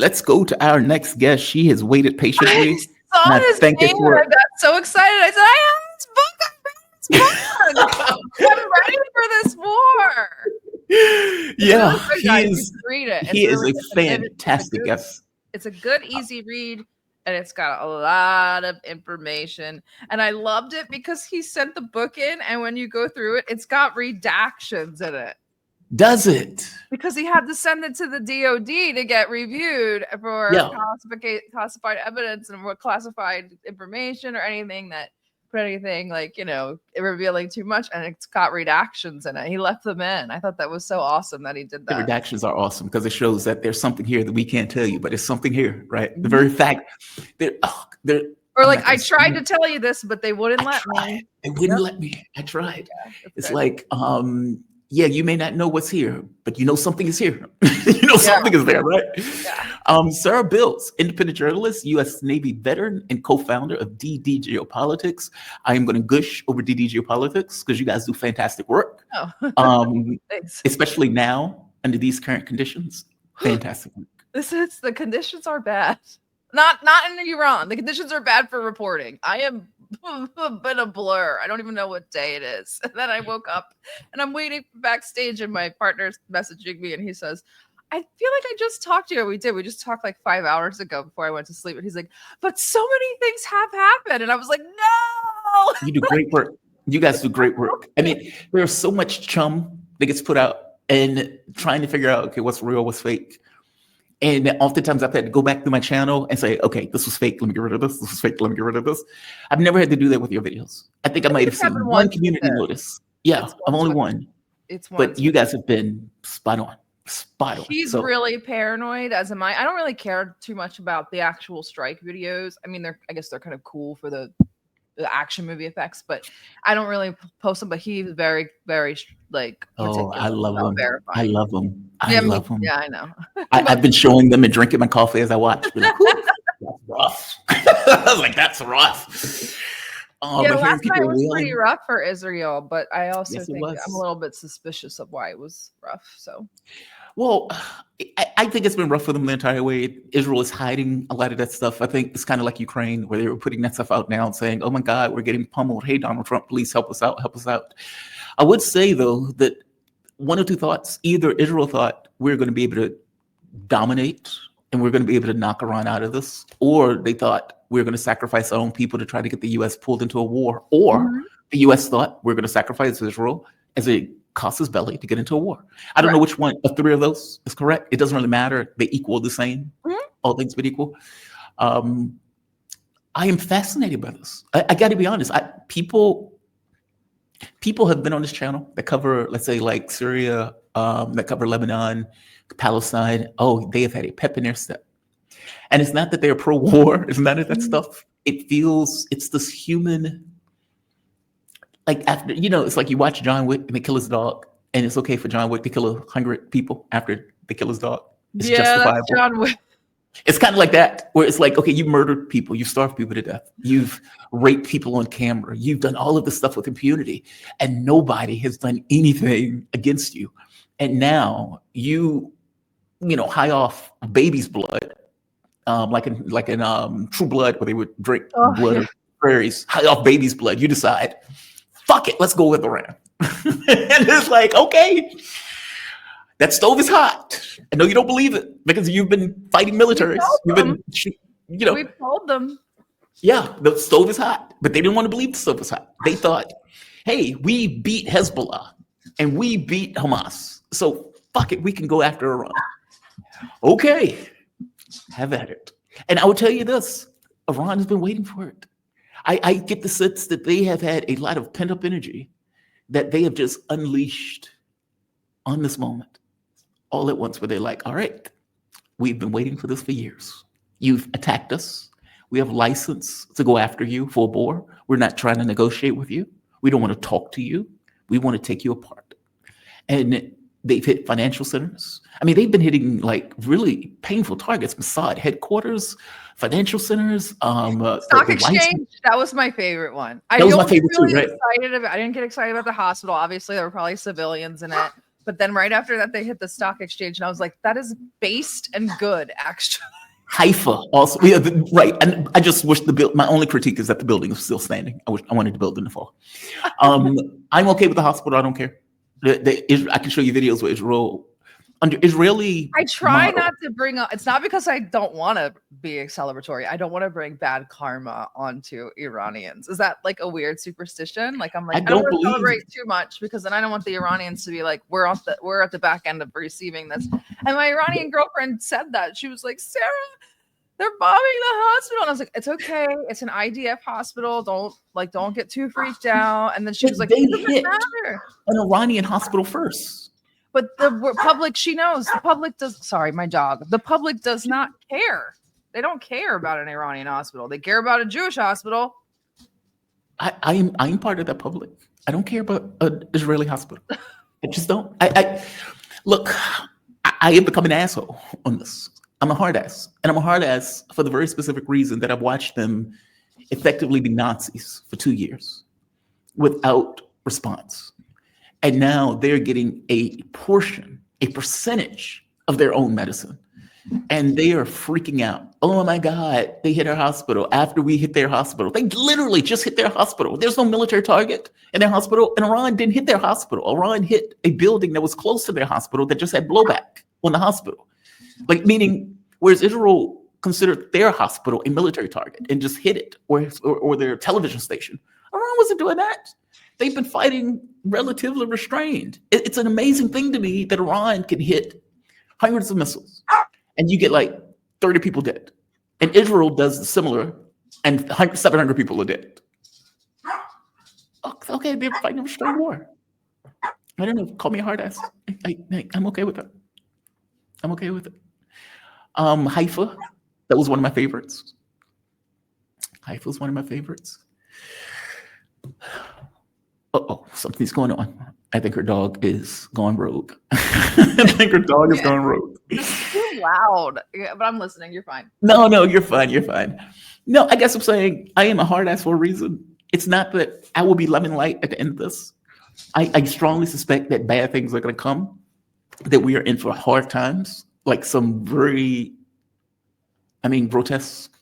let's go to our next guest. She has waited patiently. I saw his name it's and I got so excited. I said, I have this book. I'm ready for this war. Yeah, Read it. He is a fantastic guest. It's a good, easy read, and it's got a lot of information. And I loved it because he sent the book in, and when you go through it, it's got redactions in it. Does it? Because he had to send it to the DOD to get reviewed for classified evidence and classified information or anything like, revealing too much, and it's got redactions in it. He left them in. I thought that was so awesome that he did that. The redactions are awesome because it shows that there's something here that we can't tell you, but it's something here, right? The very fact they're or like, I tried to tell you this, but they wouldn't let me. They wouldn't let me. I tried. Yeah, it's good. Like, you may not know what's here, but you know something is here. Something is there, right? Yeah. Sarah Bils, independent journalist, U.S. Navy veteran, and co-founder of DD Geopolitics. I am going to gush over DD Geopolitics because you guys do fantastic work. Thanks. Especially now under these current conditions. Fantastic work. The conditions are bad. Not in Iran. The conditions are bad for reporting. I am been a blur. I don't even know what day it is. And then I woke up and I'm waiting backstage and my partner's messaging me and he says, I feel like I just talked to you. We did. We just talked like 5 hours ago before I went to sleep. And he's like, but so many things have happened. And I was like, no. You do great work. You guys do great work. I mean, there's so much chum that gets put out and trying to figure out, okay, what's real, what's fake. And oftentimes I've had to go back to my channel and say, okay, this was fake. Let me get rid of this. This was fake. Let me get rid of this. I've never had to do that with your videos. I think I might have seen one community notice. Yeah, I'm only one. But you guys have been spot on. He's really paranoid, as am I. I don't really care too much about the actual strike videos. I mean, I guess they're kind of cool for the action movie effects, but I don't really post them. But he's very, very like. Oh, I love him. I love him. I love him. Yeah, I know. I've been showing them and drinking my coffee as I watch. Like, that's rough. I was like, that's rough. Last night was pretty rough for Israel, but I also think I'm a little bit suspicious of why it was rough. So. Well, I think it's been rough for them the entire way. Israel is hiding a lot of that stuff. I think it's kind of like Ukraine, where they were putting that stuff out now and saying, oh my God, we're getting pummeled. Hey, Donald Trump, please help us out. Help us out. I would say, though, that one or two thoughts. Either Israel thought we're going to be able to dominate and we're going to be able to knock Iran out of this, or they thought we're going to sacrifice our own people to try to get the U.S. pulled into a war, or the U.S. thought we're going to sacrifice Israel as a casus belli to get into a war. I don't know which one of three of those is correct. It doesn't really matter. They equal the same. All things being equal. I am fascinated by this. I got to be honest. People have been on this channel that cover, let's say, like Syria, that cover Lebanon, Palestine. Oh, they have had a pep in their step. And it's not that they're pro-war. It's none of that stuff. It's this human. Like after, it's like you watch John Wick and they kill his dog, and it's okay for John Wick to kill 100 people after they kill his dog. It's justifiable. That's John Wick. It's kind of like that, where it's like, okay, you murdered people, you starved people to death, you've raped people on camera, you've done all of this stuff with impunity, and nobody has done anything against you. And now you high off baby's blood, like in True Blood, where they would drink blood of prairies, high off baby's blood. You decide, fuck it, let's go with Iran. And it's like, okay, that stove is hot. I know you don't believe it because you've been fighting militaries. We told them. Yeah, the stove is hot, but they didn't want to believe the stove was hot. They thought, hey, we beat Hezbollah and we beat Hamas, so fuck it, we can go after Iran. Okay, have at it. And I will tell you this, Iran has been waiting for it. I get the sense that they have had a lot of pent-up energy that they have just unleashed on this moment all at once, where they're like, all right, we've been waiting for this for years. You've attacked us. We have license to go after you full bore. We're not trying to negotiate with you. We don't want to talk to you. We want to take you apart. And they've hit financial centers. I mean, they've been hitting like really painful targets. Mossad headquarters, financial centers, stock exchange. That was my favorite one. That was my favorite too, right? I didn't get excited about the hospital. Obviously, there were probably civilians in it. But then right after that, they hit the stock exchange, and I was like, that is based and good, actually. Haifa also, right. And I just wish my only critique is that the building is still standing. I wanted the building to fall. I'm okay with the hospital. I don't care. I can show you videos where Israel, under Israeli I try model, not to bring up, it's not because I don't want to be celebratory. I don't want to bring bad karma onto Iranians. Is that like a weird superstition? Like, I'm like, I don't want to celebrate too much because then I don't want the Iranians to be like, we're at the back end of receiving this. And my Iranian girlfriend said that. She was like, Sarah, they're bombing the hospital. And I was like, it's okay. It's an IDF hospital. Don't get too freaked out. And then she was like, they hit an Iranian hospital first. But the public, she knows. The public does. Sorry, my dog. The public does not care. They don't care about an Iranian hospital. They care about a Jewish hospital. I'm part of that public. I don't care about an Israeli hospital. I just don't. I have become an asshole on this. I'm a hard ass. And I'm a hard ass for the very specific reason that I've watched them effectively be Nazis for 2 years without response. And now they're getting a percentage of their own medicine. And they are freaking out. Oh my God, they hit our hospital after we hit their hospital. They literally just hit their hospital. There's no military target in their hospital. And Iran didn't hit their hospital. Iran hit a building that was close to their hospital that just had blowback on the hospital. Like, meaning, whereas Israel considered their hospital a military target and just hit it, or their television station. Iran wasn't doing that. They've been fighting relatively restrained. It's an amazing thing to me that Iran can hit hundreds of missiles and you get like 30 people dead. And Israel does similar and 700 people are dead. Okay, they're fighting a restrained war. I don't know, call me a hard ass. I'm okay with that. I'm okay with it. Haifa, that was one of my favorites. Haifa was one of my favorites. Uh-oh, something's going on. I think her dog is gone rogue. I think her dog is gone rogue. It's too loud. Yeah, but I'm listening. You're fine. No, you're fine. You're fine. No, I guess I'm saying I am a hard ass for a reason. It's not that I will be lemon light at the end of this. I strongly suspect that bad things are going to come, that we are in for hard times, like some very, grotesque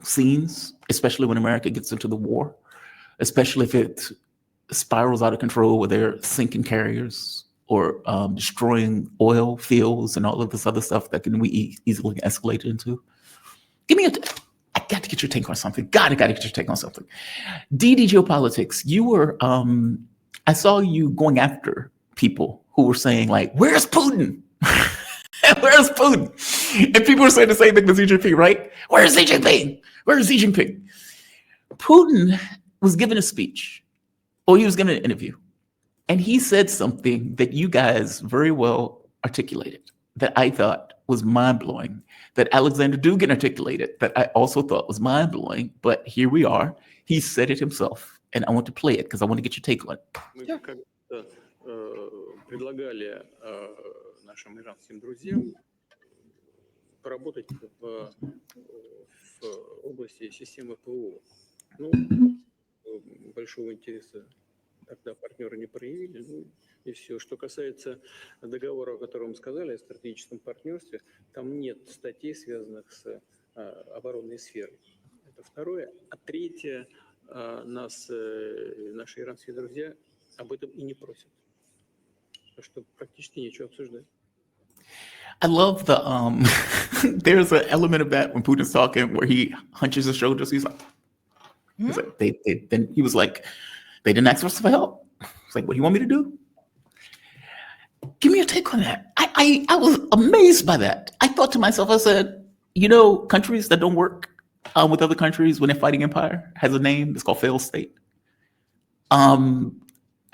scenes, especially when America gets into the war, especially if it spirals out of control where they're sinking carriers or destroying oil fields and all of this other stuff that can we easily escalate into. I got to get your take on something. I got to get your take on something. DD Geopolitics, you were, I saw you going after people who were saying like, where's Putin? Where's Putin? And people were saying the same thing to Xi Jinping, right? Where's Xi Jinping? Where's Xi Jinping? Putin was given a speech, or he was given an interview, and he said something that you guys very well articulated that I thought was mind-blowing, that Alexander Dugin articulated that I also thought was mind-blowing, but here we are. He said it himself, and I want to play it because I want to get your take on it. Предлагали нашим иранским друзьям поработать в области системы ПВО. Ну, большого интереса тогда партнеры не проявили. Ну, и все. Что касается договора, о котором сказали, о стратегическом партнерстве, там нет статей, связанных с оборонной сферой. Это второе. А третье, наши иранские друзья об этом и не просят. Что практически нечего обсуждать. I love the there's an element of that when Putin's talking where he hunches his shoulders. He's like, he was like, they didn't ask us for help. It's like, what do you want me to do? Give me a take on that. I was amazed by that. I thought to myself, I said, countries that don't work with other countries when they're fighting empire has a name. It's called failed state. I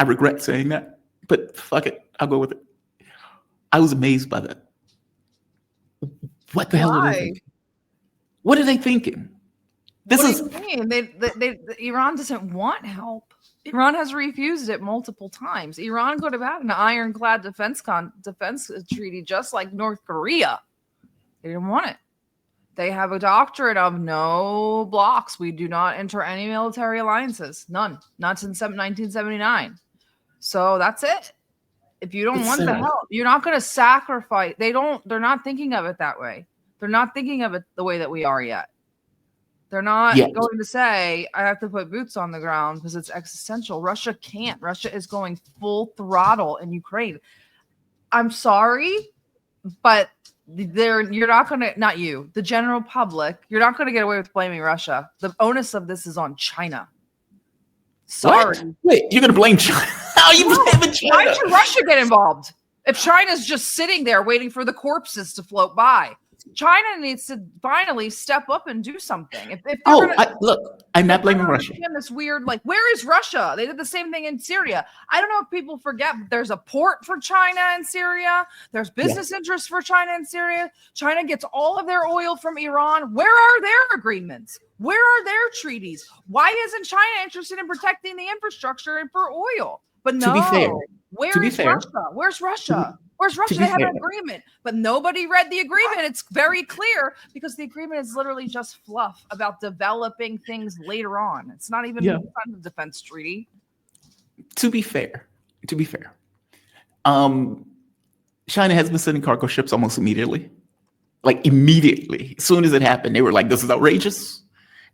regret saying that, but fuck it. I'll go with it. I was amazed by that. What the hell are they thinking? What are they thinking? What do you mean? Iran doesn't want help. Iran has refused it multiple times. Iran could have had an ironclad defense treaty just like North Korea. They didn't want it. They have a doctrine of no blocks. We do not enter any military alliances. None. Not since 1979. So that's it. If you don't It's want the sad. help, you're not going to sacrifice. They're not thinking of it that way. They're not thinking of it the way that we are yet. They're not Yeah. going to say, I have to put boots on the ground because it's existential. Russia can't. Russia is going full throttle in Ukraine. I'm sorry, but you're not going to, not you, the general public, you're not going to get away with blaming Russia. The onus of this is on China. Sorry. What? Wait, you're gonna blame China? How are you blaming China? Why should Russia get involved? If China's just sitting there waiting for the corpses to float by, China needs to finally step up and do something. If they're Look, I'm not blaming Russia. This weird, like, where is Russia? They did the same thing in Syria. I don't know if people forget, but there's a port for China in Syria. There's business interests for China in Syria. China gets all of their oil from Iran. Where are their agreements? Where are their treaties? Why isn't China interested in protecting the infrastructure and for oil? But no, To be fair, Russia? Where's Russia? Where's Russia? They have an agreement, but nobody read the agreement. It's very clear because the agreement is literally just fluff about developing things later on. It's not even a defense treaty. To be fair, China has been sending cargo ships almost immediately. Like immediately. As soon as it happened, they were like, this is outrageous.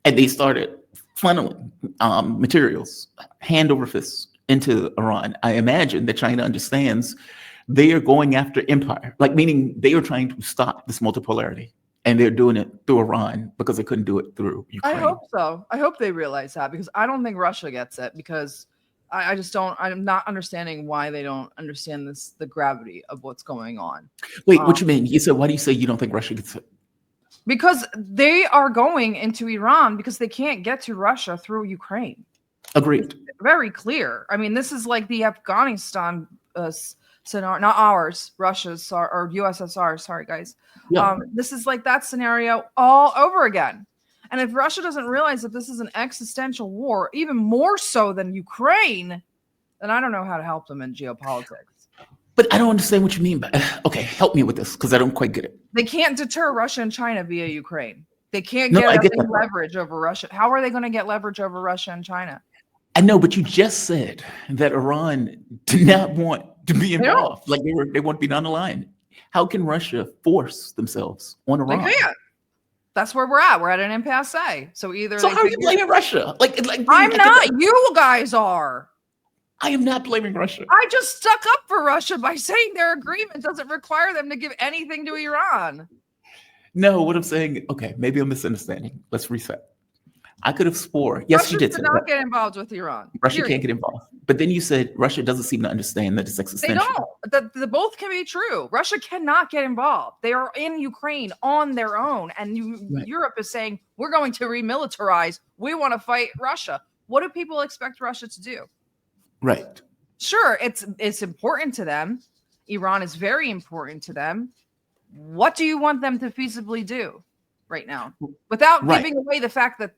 And they started funneling materials hand over fist into Iran. I imagine that China understands they are going after empire, like meaning they are trying to stop this multipolarity, and they're doing it through Iran because they couldn't do it through Ukraine. I hope so. I hope they realize that because I don't think Russia gets it because I just don't. I'm not understanding why they don't understand the gravity of what's going on. Wait, what you mean? You said, why do you say you don't think Russia gets it? Because they are going into Iran because they can't get to Russia through Ukraine. Agreed. It's very clear. I mean, this is like the Afghanistan scenario, not ours, Russia's or USSR. Sorry, guys. Yeah. This is like that scenario all over again. And if Russia doesn't realize that this is an existential war, even more so than Ukraine, then I don't know how to help them in geopolitics. But I don't understand what you mean by, okay, help me with this because I don't quite get it. They can't deter Russia and China via Ukraine. They can't get leverage over Russia. How are they going to get leverage over Russia and China? I know, but you just said that Iran did not want to be involved. Like they want to be non-aligned. How can Russia force themselves on Iran? They can't. That's where we're at. We're at an impasse. So either. So how are you blaming Russia? Like I'm not. You guys are. I am not blaming Russia. I just stuck up for Russia by saying their agreement doesn't require them to give anything to Iran. No, what I'm saying, okay, maybe I'm misunderstanding. Let's reset. I could have swore. Yes, Russia you did should say not that. get involved with Iran. Russia can't get involved. But then you said Russia doesn't seem to understand that it's existential. They don't. The both can be true. Russia cannot get involved. They are in Ukraine on their own. And Europe is saying, we're going to remilitarize. We want to fight Russia. What do people expect Russia to do? Right. Sure, it's important to them. Iran is very important to them. What do you want them to feasibly do right now? Without giving away the fact that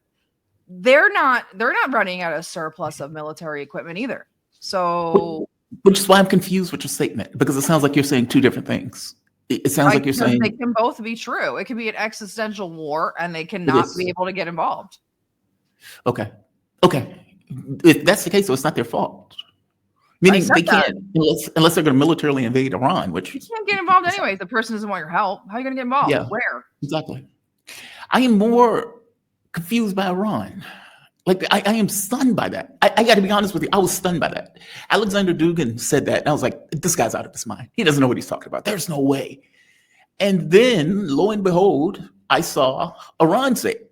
they're not running out of surplus of military equipment either. So, which is why I'm confused with your statement, because it sounds like you're saying two different things. It sounds like you're saying they can both be true. It could be an existential war, and they cannot be able to get involved. Okay. If that's the case, so it's not their fault. Meaning they can't unless they're going to militarily invade Iran, which you can't get involved anyway. If the person doesn't want your help, how are you going to get involved? Yeah, where? Exactly. I am more confused by Iran. Like I am stunned by that. I got to be honest with you. I was stunned by that. Alexander Dugin said that, and I was like, "This guy's out of his mind. He doesn't know what he's talking about. There's no way." And then, lo and behold, I saw Iran say it.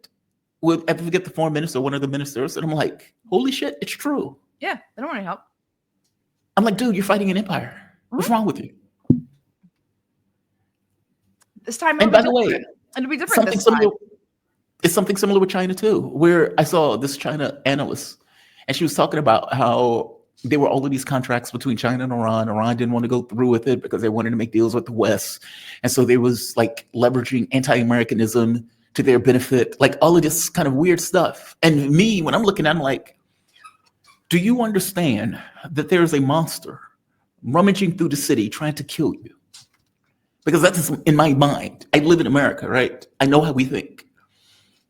I forget the foreign minister, one of the ministers, and I'm like, "Holy shit, it's true." Yeah, they don't want any help. I'm like, dude, you're fighting an empire. What's wrong with you? This time, and by the way, it'll be different this time. It's something similar with China too, where I saw this China analyst, and she was talking about how there were all of these contracts between China and Iran. Iran didn't want to go through with it because they wanted to make deals with the West, and so there was like leveraging anti-Americanism to their benefit, like all of this kind of weird stuff. And me, when I'm looking at it, I'm like, do you understand that there's a monster rummaging through the city trying to kill you? Because that's in my mind. I live in America, right? I know how we think.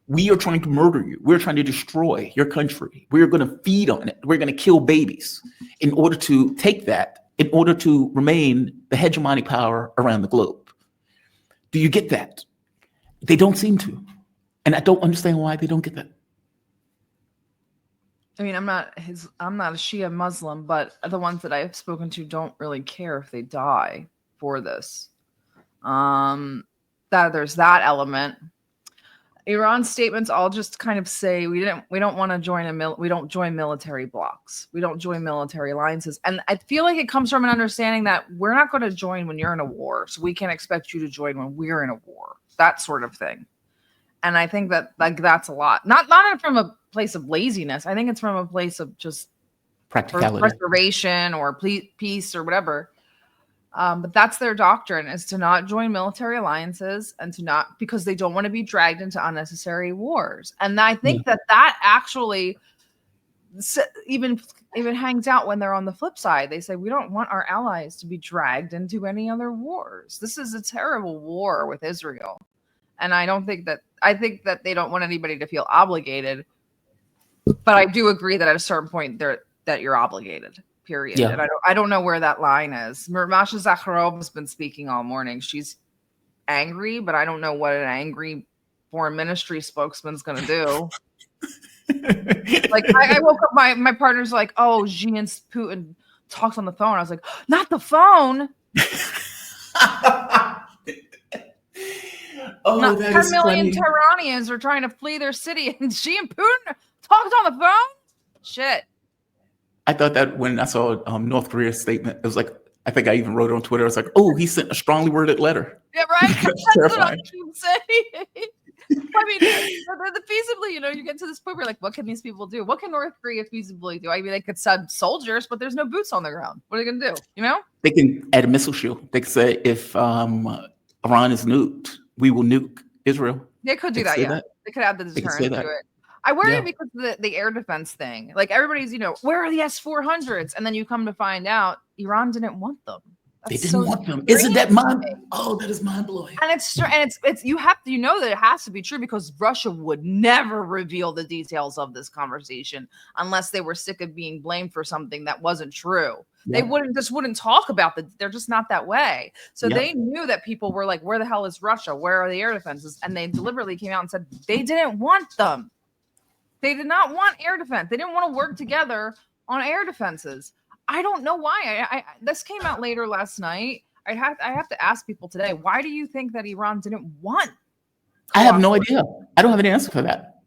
We are trying to murder you. We're trying to destroy your country. We're going to feed on it. We're going to kill babies in order to take that in order to remain the hegemonic power around the globe. Do you get that? They don't seem to. And I don't understand why they don't get that. I mean, I'm not a Shia Muslim, but the ones that I've spoken to don't really care if they die for this. That there's that element. Iran's statements all just kind of say we don't want to join we don't join military blocs. We don't join military alliances. And I feel like it comes from an understanding that we're not going to join when you're in a war, so we can't expect you to join when we're in a war. That sort of thing. And I think that that's a lot. Not from a place of laziness. I think it's from a place of just practicality, restoration or peace or whatever. But that's their doctrine, is to not join military alliances and to not, because they don't want to be dragged into unnecessary wars. And I think that actually even hangs out when they're on the flip side. They say, we don't want our allies to be dragged into any other wars. This is a terrible war with Israel. And I think that they don't want anybody to feel obligated. But I do agree that at a certain point that you're obligated. Period. Yeah. And I don't know where that line is. Masha Zakharova has been speaking all morning. She's angry, but I don't know what an angry foreign ministry spokesman's going to do. Like I woke up, my partner's like, oh, Xi and Putin talks on the phone. I was like, not the phone. Oh, that 10 million Iranians are trying to flee their city, and Xi and Putin talked on the phone. Shit. I thought that when I saw North Korea's statement, it was like, I think I even wrote it on Twitter. I was like, oh, he sent a strongly worded letter. Yeah, right. That's terrifying. What I say. I mean, feasibly, you get to this point where like, what can these people do? What can North Korea feasibly do? I mean, they could send soldiers, but there's no boots on the ground. What are they going to do? They can add a missile shield. They could say, if Iran is nuked, we will nuke Israel. They could do that, yeah. That. They could add the deterrent to it. I worry because the air defense thing. Like everybody's, where are the S-400s? And then you come to find out Iran didn't want them. They didn't want them. Isn't that that is mind blowing. And it's you have to that it has to be true, because Russia would never reveal the details of this conversation unless they were sick of being blamed for something that wasn't true. Yeah. They wouldn't talk about they're just not that way. So they knew that people were like, where the hell is Russia? Where are the air defenses? And they deliberately came out and said they didn't want them. They did not want air defense. They didn't want to work together on air defenses. I don't know why. This came out later last night. I have to ask people today, why do you think that Iran didn't want? I have no idea. I don't have an answer for that.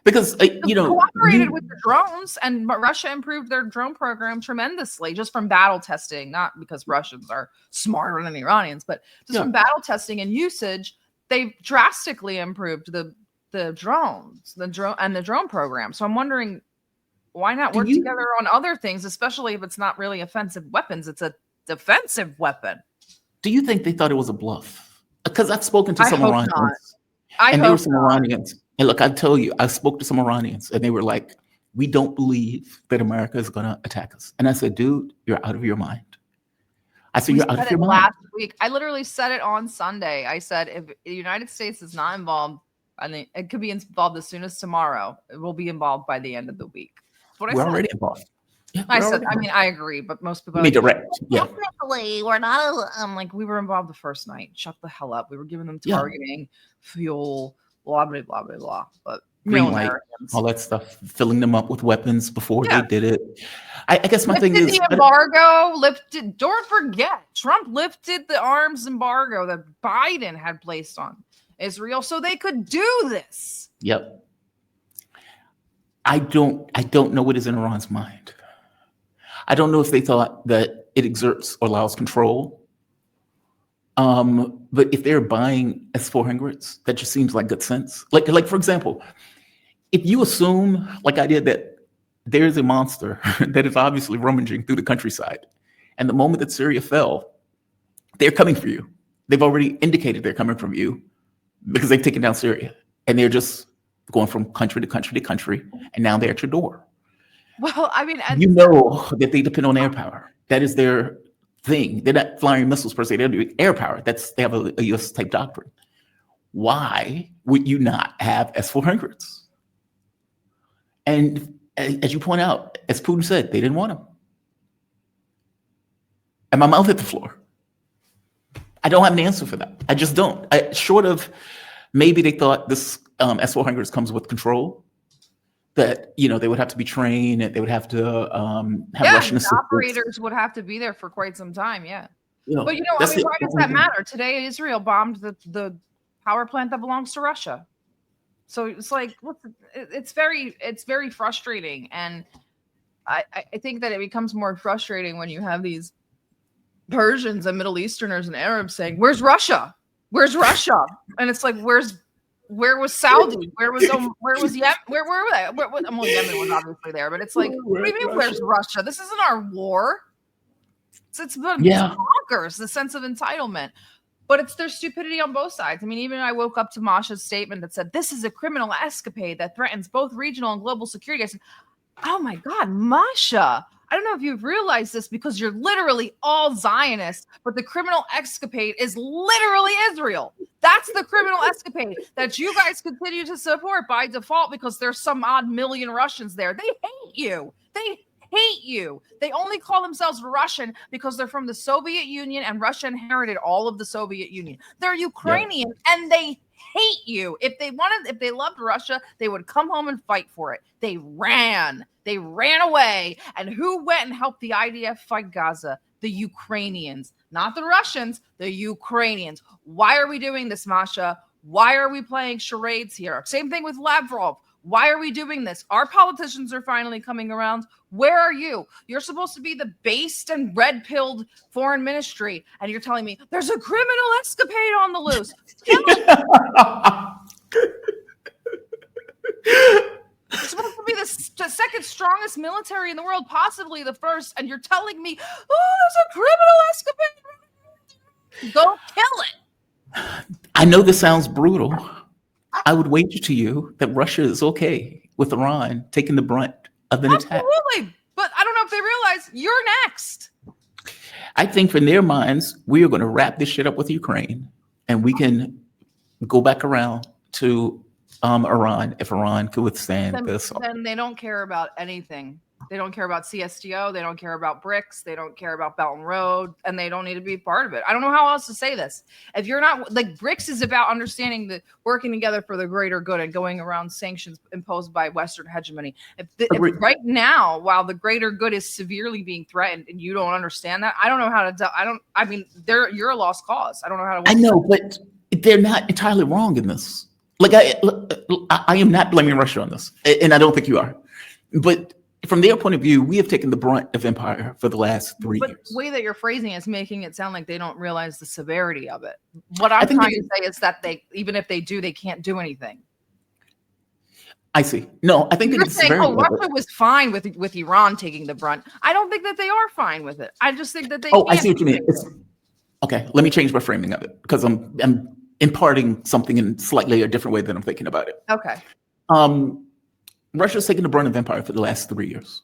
Because, cooperated with the drones, and Russia improved their drone program tremendously just from battle testing, not because Russians are smarter than Iranians, but just from battle testing and usage, they've drastically improved the drone program. So I'm wondering, why not work together on other things, especially if it's not really offensive weapons, it's a defensive weapon. Do you think they thought it was a bluff? Because I've spoken to some Iranians. There were some Iranians. And look, I tell you, I spoke to some Iranians and they were like, we don't believe that America is going to attack us. And I said, dude, you're out of your mind. I said, you're out of your mind. Last week, I literally said it on Sunday. I said, if the United States is not involved, it could be involved as soon as tomorrow. It will be involved by the end of the week. That's what I said. We're already involved. Yeah, I agree, but most people direct. Yeah. Definitely, we're not. We were involved the first night. Shut the hell up. We were giving them targeting, fuel, blah blah blah blah blah. But green light, all that stuff, filling them up with weapons before they did it. I guess my thing is the embargo lifted. Don't forget, Trump lifted the arms embargo that Biden had placed on Israel, so they could do this. Yep. I don't know what is in Iran's mind. I don't know if they thought that it exerts or allows control. But if they're buying S-400s, that just seems like good sense. Like for example, if you assume, like I did, that there's a monster that is obviously rummaging through the countryside, and the moment that Syria fell, they're coming for you. They've already indicated they're coming from you because they've taken down Syria, and they're just going from country to country to country, and now they're at your door. Well, I mean, you know that they depend on air power. That is their thing. They're not flying missiles per se. They're doing air power. They have a U.S. type doctrine. Why would you not have S-400s? And as you point out, as Putin said, they didn't want them. And my mouth hit the floor. I don't have an answer for that. I just don't. Short of maybe they thought this S-400s comes with control, that, you know, they would have to be trained, and they would have to have Russian assistance. Operators would have to be there for quite some time, yeah. You know, but, you know, I mean, why does that matter? Today, Israel bombed the power plant that belongs to Russia. So it's like, it's very frustrating. And I think that it becomes more frustrating when you have these Persians and Middle Easterners and Arabs saying, "Where's Russia? Where's Russia?" And it's like, where was Saudi? Where was Yemen? Where were they? Well, Yemen was obviously there, but it's like, what do you mean, where's Russia? This isn't our war. It's bonkers, the sense of entitlement. But it's their stupidity on both sides. I mean, even I woke up to Masha's statement that said, "This is a criminal escapade that threatens both regional and global security." I said, oh my God, Masha, I don't know if you've realized this because you're literally all Zionists, but the criminal escapade is literally Israel. That's the criminal escapade that you guys continue to support by default because there's some odd million Russians there. They hate you. They hate you. They only call themselves Russian because they're from the Soviet Union, and Russia inherited all of the Soviet Union. They're Ukrainian, and they hate you. If they loved Russia, they would come home and fight for it. They ran away. And who went and helped the IDF fight Gaza? The Ukrainians, not the Russians, the Ukrainians. Why are we doing this, Masha? Why are we playing charades here? Same thing with Lavrov. Why are we doing this? Our politicians are finally coming around. Where are you? You're supposed to be the based and red-pilled foreign ministry, and you're telling me there's a criminal escapade on the loose. You're supposed to be the second strongest military in the world, possibly the first, and you're telling me, oh, there's a criminal escapade. Go kill it. I know this sounds brutal. I would wager to you that Russia is okay with Iran taking the brunt of an attack. Absolutely. But I don't know if they realize you're next. I think in their minds, we are going to wrap this shit up with Ukraine, and we can go back around to Iran if Iran could withstand this. Then they don't care about anything. They don't care about CSTO. They don't care about BRICS. They don't care about Belt and Road, and they don't need to be part of it. I don't know how else to say this. If you're not, like, BRICS is about understanding the working together for the greater good and going around sanctions imposed by Western hegemony. If right now, while the greater good is severely being threatened and you don't understand that, I don't know how to. I mean, you're a lost cause. I don't know how to. I know, but they're not entirely wrong in this. Like, I am not blaming Russia on this, and I don't think you are, but. From their point of view, we have taken the brunt of empire for the last 3 years. The way that you're phrasing it is making it sound like they don't realize the severity of it. What I'm trying to say is that even if they do, they can't do anything. I see. No, I think you're saying, oh, Russia was fine with Iran taking the brunt. I don't think that they are fine with it. I just think that they. Oh, I see what you mean. Okay, let me change my framing of it because I'm imparting something in slightly a different way than I'm thinking about it. Okay. Russia's taken the brunt of empire for the last 3 years.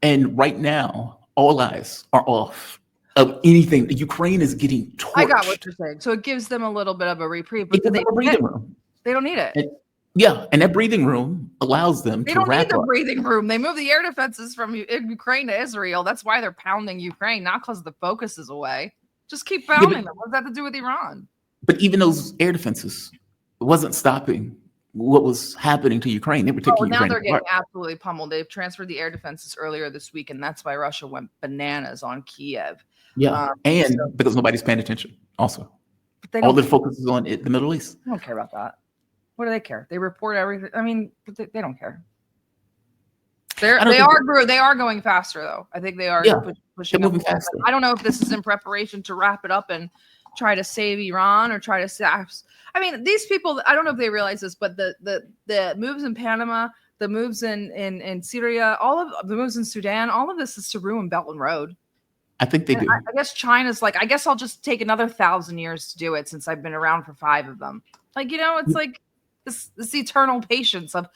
And right now, all eyes are off of anything. Ukraine is getting torched. I got what you're saying. So it gives them a little bit of a reprieve. But they don't need it. And that breathing room allows them to wrap up. They don't need the breathing room. They move the air defenses from Ukraine to Israel. That's why they're pounding Ukraine, not because the focus is away. Just keep pounding them. What does that have to do with Iran? But even those air defenses wasn't stopping what was happening to Ukraine. They were taking Ukraine now they're getting absolutely pummeled. They've transferred the air defenses earlier this week, and that's why Russia went bananas on Kiev. Yeah, because nobody's paying attention also. All their focus is on the Middle East. They don't care about that. What do they care? They report everything. I mean, they don't care. They are going faster, though. I think they are pushing up faster. I don't know if this is in preparation to wrap it up and try to save Iran or try to save. I mean, these people, I don't know if they realize this, but the moves in Panama, the moves in Syria, all of the moves in Sudan, all of this is to ruin Belt and Road. I think they do. I guess China's like, I guess I'll just take another 1,000 years to do it since I've been around for 5 of them. Like, it's like this eternal patience of,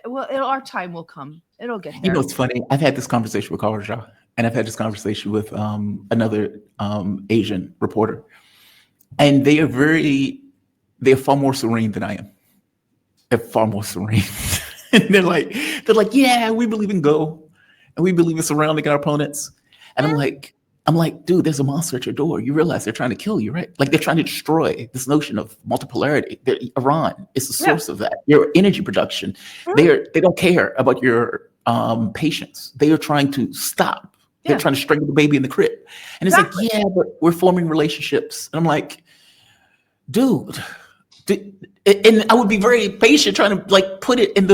our time will come. It'll get there. It's funny. I've had this conversation with Karaja, and I've had this conversation with another Asian reporter. And they're far more serene than I am. They're far more serene. And they're like, yeah, we believe in Go, and we believe in surrounding our opponents. And I'm like, I'm like, dude, there's a monster at your door. You realize they're trying to kill you, right? Like they're trying to destroy this notion of multipolarity. Iran is the source of that. Your energy production. They don't care about your patience. They are trying to stop. They're trying to strangle the baby in the crib. And it's like, yeah, but we're forming relationships. And I'm like, dude, and I would be very patient trying to like put it in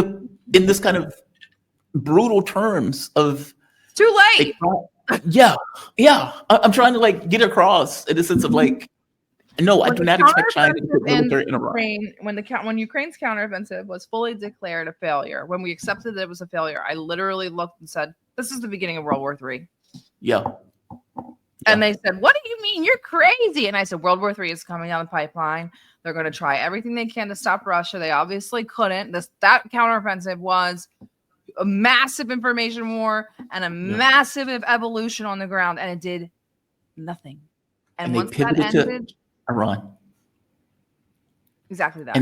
this kind of brutal terms of too late. Yeah. I'm trying to like get across in the sense of like, no, I do not expect China to put military in Iran. When Ukraine's counteroffensive was fully declared a failure, when we accepted that it was a failure, I literally looked and said, "This is the beginning of World War III." Yeah. And they said, "What do you mean? You're crazy." And I said, "World War III is coming down the pipeline. They're going to try everything they can to stop Russia. They obviously couldn't. That counteroffensive was a massive information war and a massive evolution on the ground, and it did nothing. And once that ended, Iran. Exactly that.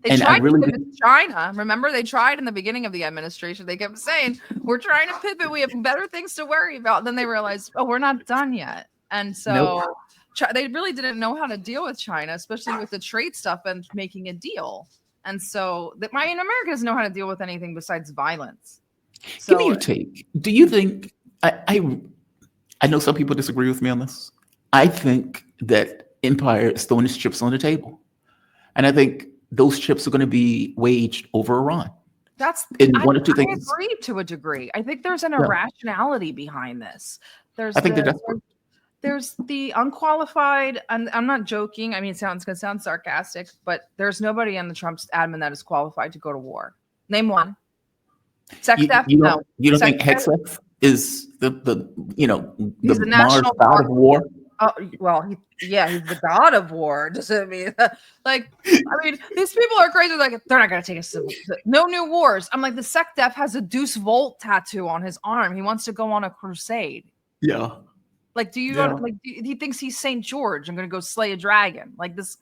They tried to pivot to China. Remember, they tried in the beginning of the administration. They kept saying, "We're trying to pivot. We have better things to worry about." And then they realized, "Oh, we're not done yet." And so they really didn't know how to deal with China, especially with the trade stuff and making a deal. And so America doesn't know how to deal with anything besides violence. So, give me your take. Do you think I know some people disagree with me on this. I think that empire is throwing its chips on the table. And I think those chips are going to be waged over Iran. That's one or two things. I agree to a degree. I think there's an irrationality behind this. There's the unqualified, and I'm not joking. I mean, it's going to sound sarcastic, but there's nobody in the Trump's admin that is qualified to go to war. Name one. Sextef? No. You don't think Hexef is the he's the Mars god of war? Oh, well, he's the god of war. Does it mean like? I mean, these people are crazy. Like, they're not going to take us to no new wars. I'm like, the SecDef has a Deuce Volt tattoo on his arm. He wants to go on a crusade. Yeah. Like, he thinks he's Saint George. I'm going to go slay a dragon. Like, this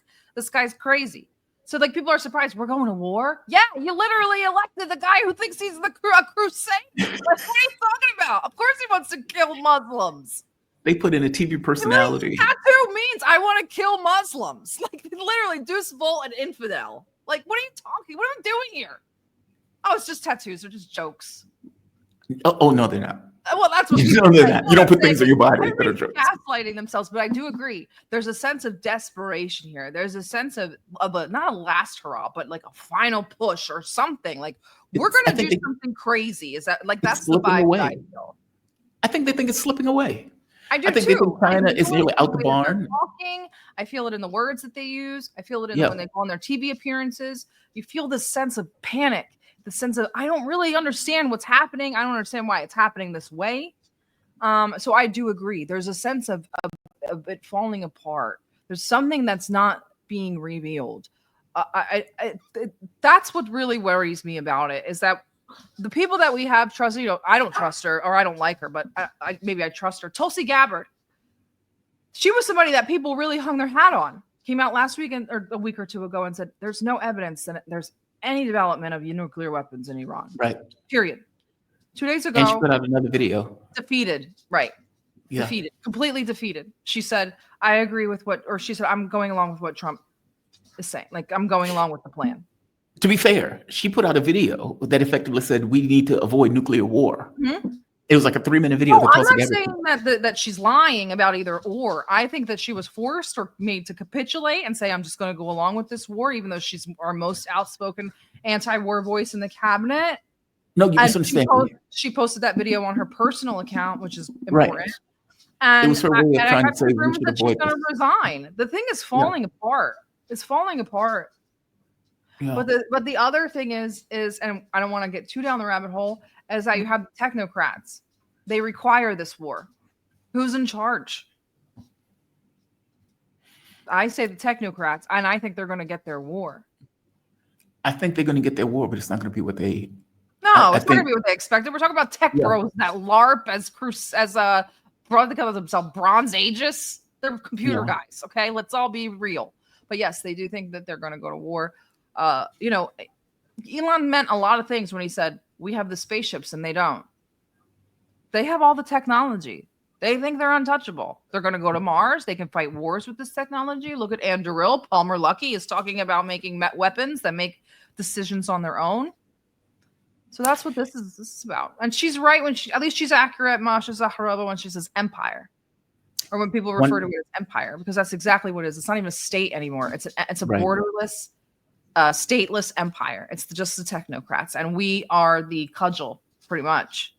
guy's crazy. So, like, people are surprised. We're going to war? Yeah, you literally elected the guy who thinks he's a crusade. Like, what are you talking about? Of course he wants to kill Muslims. They put in a TV personality. Tattoo means I want to kill Muslims. Like, literally, Deuce Volt and infidel. Like, what are you talking? What am I doing here? Oh, it's just tattoos. They're just jokes. Oh no, they're not. Well, that's what they're not. You don't put things on your body that are jokes. Gaslighting themselves, but I do agree. There's a sense of desperation here. There's a sense of not a last hurrah, but like a final push or something. Like, we're going to do something crazy. Is that like that's the vibe I feel? I think they think it's slipping away. I think they think China is nearly out the barn. Talking. I feel it in the words that they use. I feel it in when they go on their TV appearances. You feel this sense of panic, the sense of, I don't really understand what's happening. I don't understand why it's happening this way. So I do agree. There's a sense of it falling apart. There's something that's not being revealed. That's what really worries me about it, is that the people that we have trust, I don't trust her, or I don't like her, but maybe I trust her. Tulsi Gabbard. She was somebody that people really hung their hat on. Came out last week or a week or two ago and said, there's no evidence that there's any development of nuclear weapons in Iran. Right. Period. 2 days ago. And she put out another video. Defeated. Right. Yeah. Defeated. Completely defeated. She said, I agree with she said, I'm going along with what Trump is saying. Like, I'm going along with the plan. To be fair, she put out a video that effectively said we need to avoid nuclear war. Mm-hmm. It was like a 3-minute video. I'm not saying that she's lying about either or. I think that she was forced or made to capitulate and say, I'm just going to go along with this war, even though she's our most outspoken anti-war voice in the cabinet. No, you misunderstand. She posted that video on her personal account, which is important. Right. And it was her way of trying to say we should avoid this. Resign. The thing is falling apart. It's falling apart. Yeah. But the other thing is, and I don't want to get too down the rabbit hole, is that you have technocrats. They require this war. Who's in charge? I say the technocrats, and I think they're going to get their war. I think they're going to get their war, but it's not going to be what they. No, it's not going to be what they expected. We're talking about tech bros that LARP as they call themselves Bronze Aegis. They're computer guys. Okay, let's all be real. But yes, they do think that they're going to go to war. Elon meant a lot of things when he said we have the spaceships and they don't. They have all the technology. They think they're untouchable. They're going to go to Mars. They can fight wars with this technology. Look at Anduril. Palmer Luckey is talking about making weapons that make decisions on their own. So that's what this is about. And she's right when at least she's accurate, Masha Zakharova, when she says empire, or when people refer to it as empire, because that's exactly what it is. It's not even a state anymore. It's a borderless, stateless empire. It's just the technocrats, and we are the cudgel, pretty much.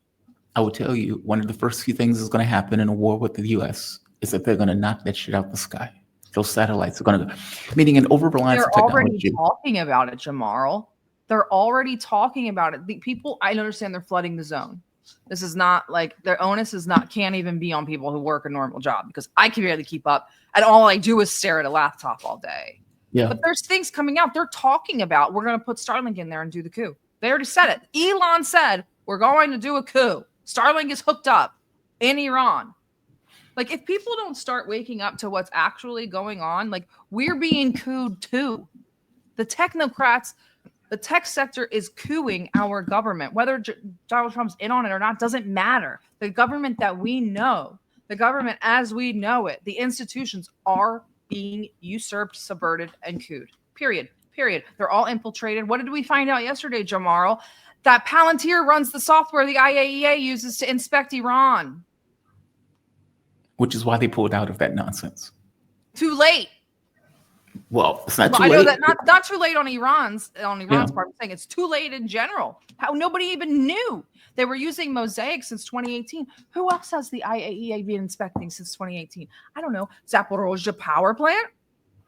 I will tell you, one of the first few things that's going to happen in a war with the U.S. is that they're going to knock that shit out the sky. Those satellites are going to go, meaning an over-reliance on technology. They're already talking about it, Jamarl. They're already talking about it. The people, I understand they're flooding the zone. This is not like their onus can't even be on people who work a normal job, because I can barely keep up. And all I do is stare at a laptop all day. Yeah. But there's things coming out. They're talking about, we're going to put Starlink in there and do the coup. They already said it. Elon said, we're going to do a coup. Starlink is hooked up in Iran. Like, if people don't start waking up to what's actually going on, like, we're being cooed too. The technocrats, the tech sector is cooing our government. Whether Donald Trump's in on it or not doesn't matter. The government that we know, the government as we know it, the institutions are being usurped, subverted, and cooed. Period. They're all infiltrated. What did we find out yesterday, Jamarl? That Palantir runs the software the IAEA uses to inspect Iran. Which is why they pulled out of that nonsense. Too late. Well, it's not too late. I know that not too late on Iran's part. I'm saying it's too late in general. How nobody even knew. They were using Mosaic since 2018. Who else has the IAEA been inspecting since 2018? I don't know. Zaporozhye power plant?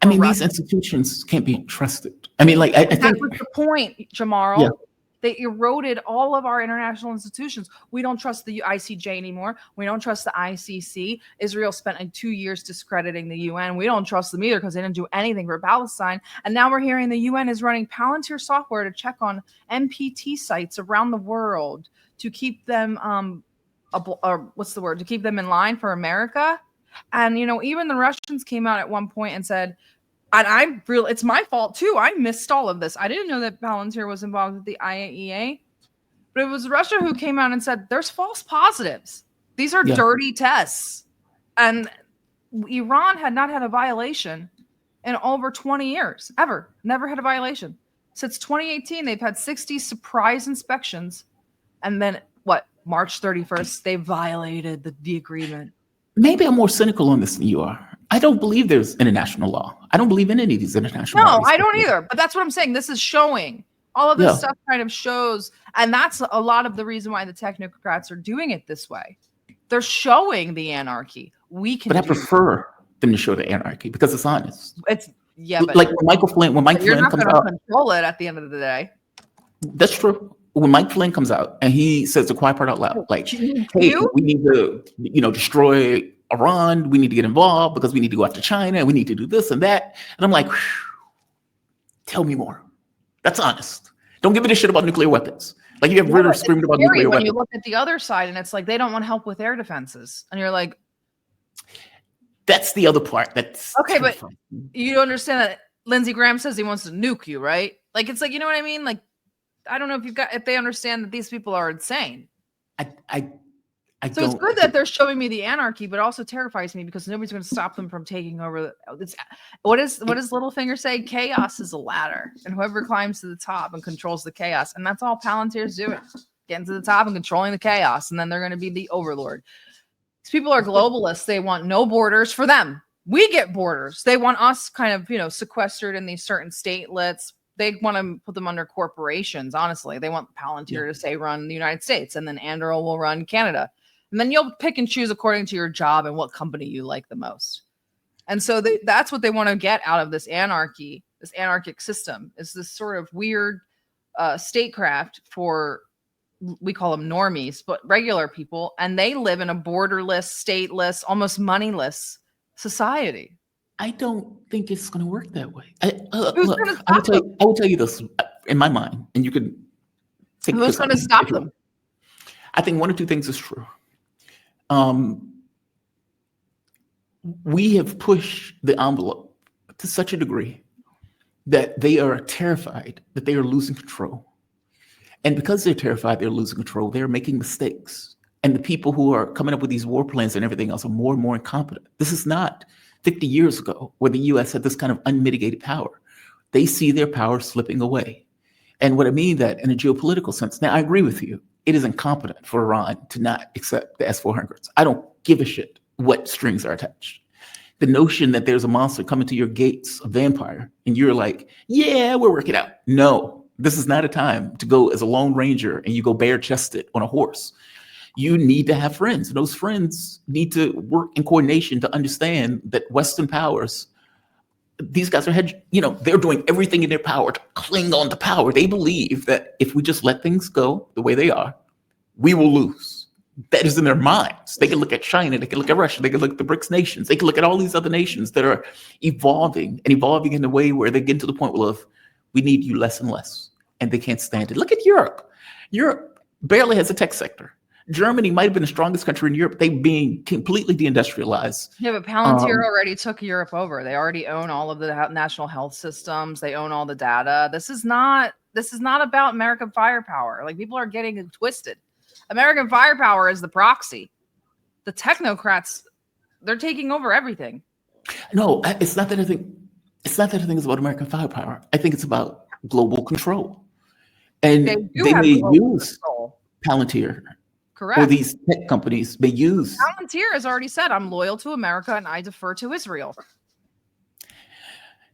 I mean, these institutions can't be trusted. I mean, like, I think that was the point, Jamarl. Yeah. They eroded all of our international institutions. We don't trust the ICJ anymore. We don't trust the ICC. Israel spent 2 years discrediting the UN. We don't trust them either because they didn't do anything for Palestine. And now we're hearing the UN is running Palantir software to check on MPT sites around the world to keep them, to keep them in line for America. And, even the Russians came out at one point and said, and it's my fault too. I missed all of this. I didn't know that Palantir was involved with the IAEA, but it was Russia who came out and said there's false positives. These are dirty tests. And Iran had not had a violation in over 20 years, ever. Never had a violation. Since 2018, they've had 60 surprise inspections. And then March 31st, they violated the agreement. Maybe I'm more cynical on this than you are. I don't believe there's international law. I don't believe in any of these international laws. No, I don't either. But that's what I'm saying. This is showing. All of this stuff kind of shows. And that's a lot of the reason why the technocrats are doing it this way. They're showing the anarchy. But I prefer them to show the anarchy because it's honest. But like when Mike Flynn comes out, control it at the end of the day. That's true. When Mike Flynn comes out and he says the quiet part out loud, like, hey, we need to, destroy Iran, we need to get involved because we need to go after China, and we need to do this and that. And I'm like, tell me more. That's honest. Don't give me a shit about nuclear weapons. Like, you have Ritter screaming about nuclear weapons. When you look at the other side and it's like they don't want help with air defenses. And you're like, that's the other part. That's okay, terrifying. But you don't understand that Lindsey Graham says he wants to nuke you, right? Like, it's like, you know what I mean? Like, I don't know if they understand that these people are insane. So it's good that they're showing me the anarchy, but it also terrifies me because nobody's going to stop them from taking over. What does Littlefinger say? Chaos is a ladder, and whoever climbs to the top and controls the chaos, and that's all Palantir's doing, getting to the top and controlling the chaos, and then they're going to be the overlord. These people are globalists. They want no borders for them. We get borders. They want us kind of, sequestered in these certain statelets. They want to put them under corporations, honestly. They want Palantir to say run the United States, and then Anduril will run Canada. And then you'll pick and choose according to your job and what company you like the most. And so that's what they want to get out of this anarchy, this anarchic system, is this sort of weird statecraft for, we call them normies, but regular people. And they live in a borderless, stateless, almost moneyless society. I don't think it's going to work that way. I will tell you this in my mind, and you can think who's going to stop them? I think one or two things is true. We have pushed the envelope to such a degree that they are terrified that they are losing control. And because they're terrified they're losing control, they're making mistakes. And the people who are coming up with these war plans and everything else are more and more incompetent. This is not 50 years ago where the US had this kind of unmitigated power. They see their power slipping away. And what I mean that in a geopolitical sense, now I agree with you, it is incompetent for Iran to not accept the S-400s. I don't give a shit what strings are attached. The notion that there's a monster coming to your gates, a vampire, and you're like, yeah, we'll work it out. No, this is not a time to go as a lone ranger and you go bare-chested on a horse. You need to have friends. And those friends need to work in coordination to understand that Western powers, these guys are, they're doing everything in their power to cling on to power. They believe that if we just let things go the way they are, we will lose. That is in their minds. They can look at China, they can look at Russia, they can look at the BRICS nations, they can look at all these other nations that are evolving in a way where they get to the point of, we need you less and less. And they can't stand it. Look at Europe. Europe barely has a tech sector. Germany might have been the strongest country in Europe. They being completely deindustrialized. Yeah, but Palantir already took Europe over. They already own all of the national health systems. They own all the data. This is not about American firepower. Like, people are getting it twisted. American firepower is the proxy. The technocrats, they're taking over everything. No, it's not that I think it's about American firepower. I think it's about global control. And they may use Palantir. Correct. Or these tech companies may use. Palantir has already said, I'm loyal to America and I defer to Israel.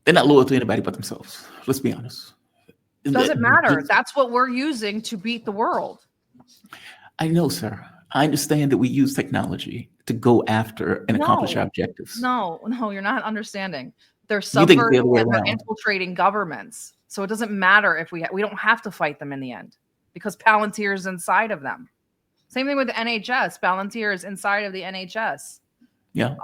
They're not loyal to anybody but themselves. Let's be honest. Doesn't matter. That's what we're using to beat the world. I know, sir. I understand that we use technology to go after and accomplish our objectives. No, you're not understanding. They're subverting and they're infiltrating governments. So it doesn't matter if we don't have to fight them in the end because Palantir is inside of them. Same thing with the NHS. Palantir is inside of the NHS. Yeah.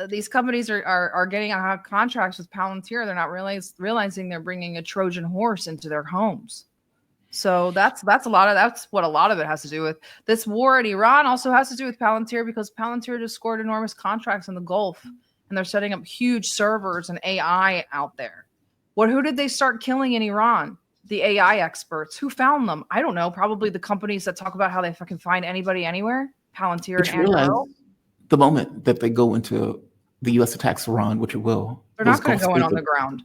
These companies are getting contracts with Palantir. They're not realizing they're bringing a Trojan horse into their homes. So that's what a lot of it has to do with. This war in Iran also has to do with Palantir because Palantir just scored enormous contracts in the Gulf, and they're setting up huge servers and AI out there. Who did they start killing in Iran? The AI experts. Who found them? I don't know. Probably the companies that talk about how they fucking find anybody anywhere. Palantir and Anduril. The moment that they go into the U.S. attacks Iran, which it will, they're not going to go in on the ground.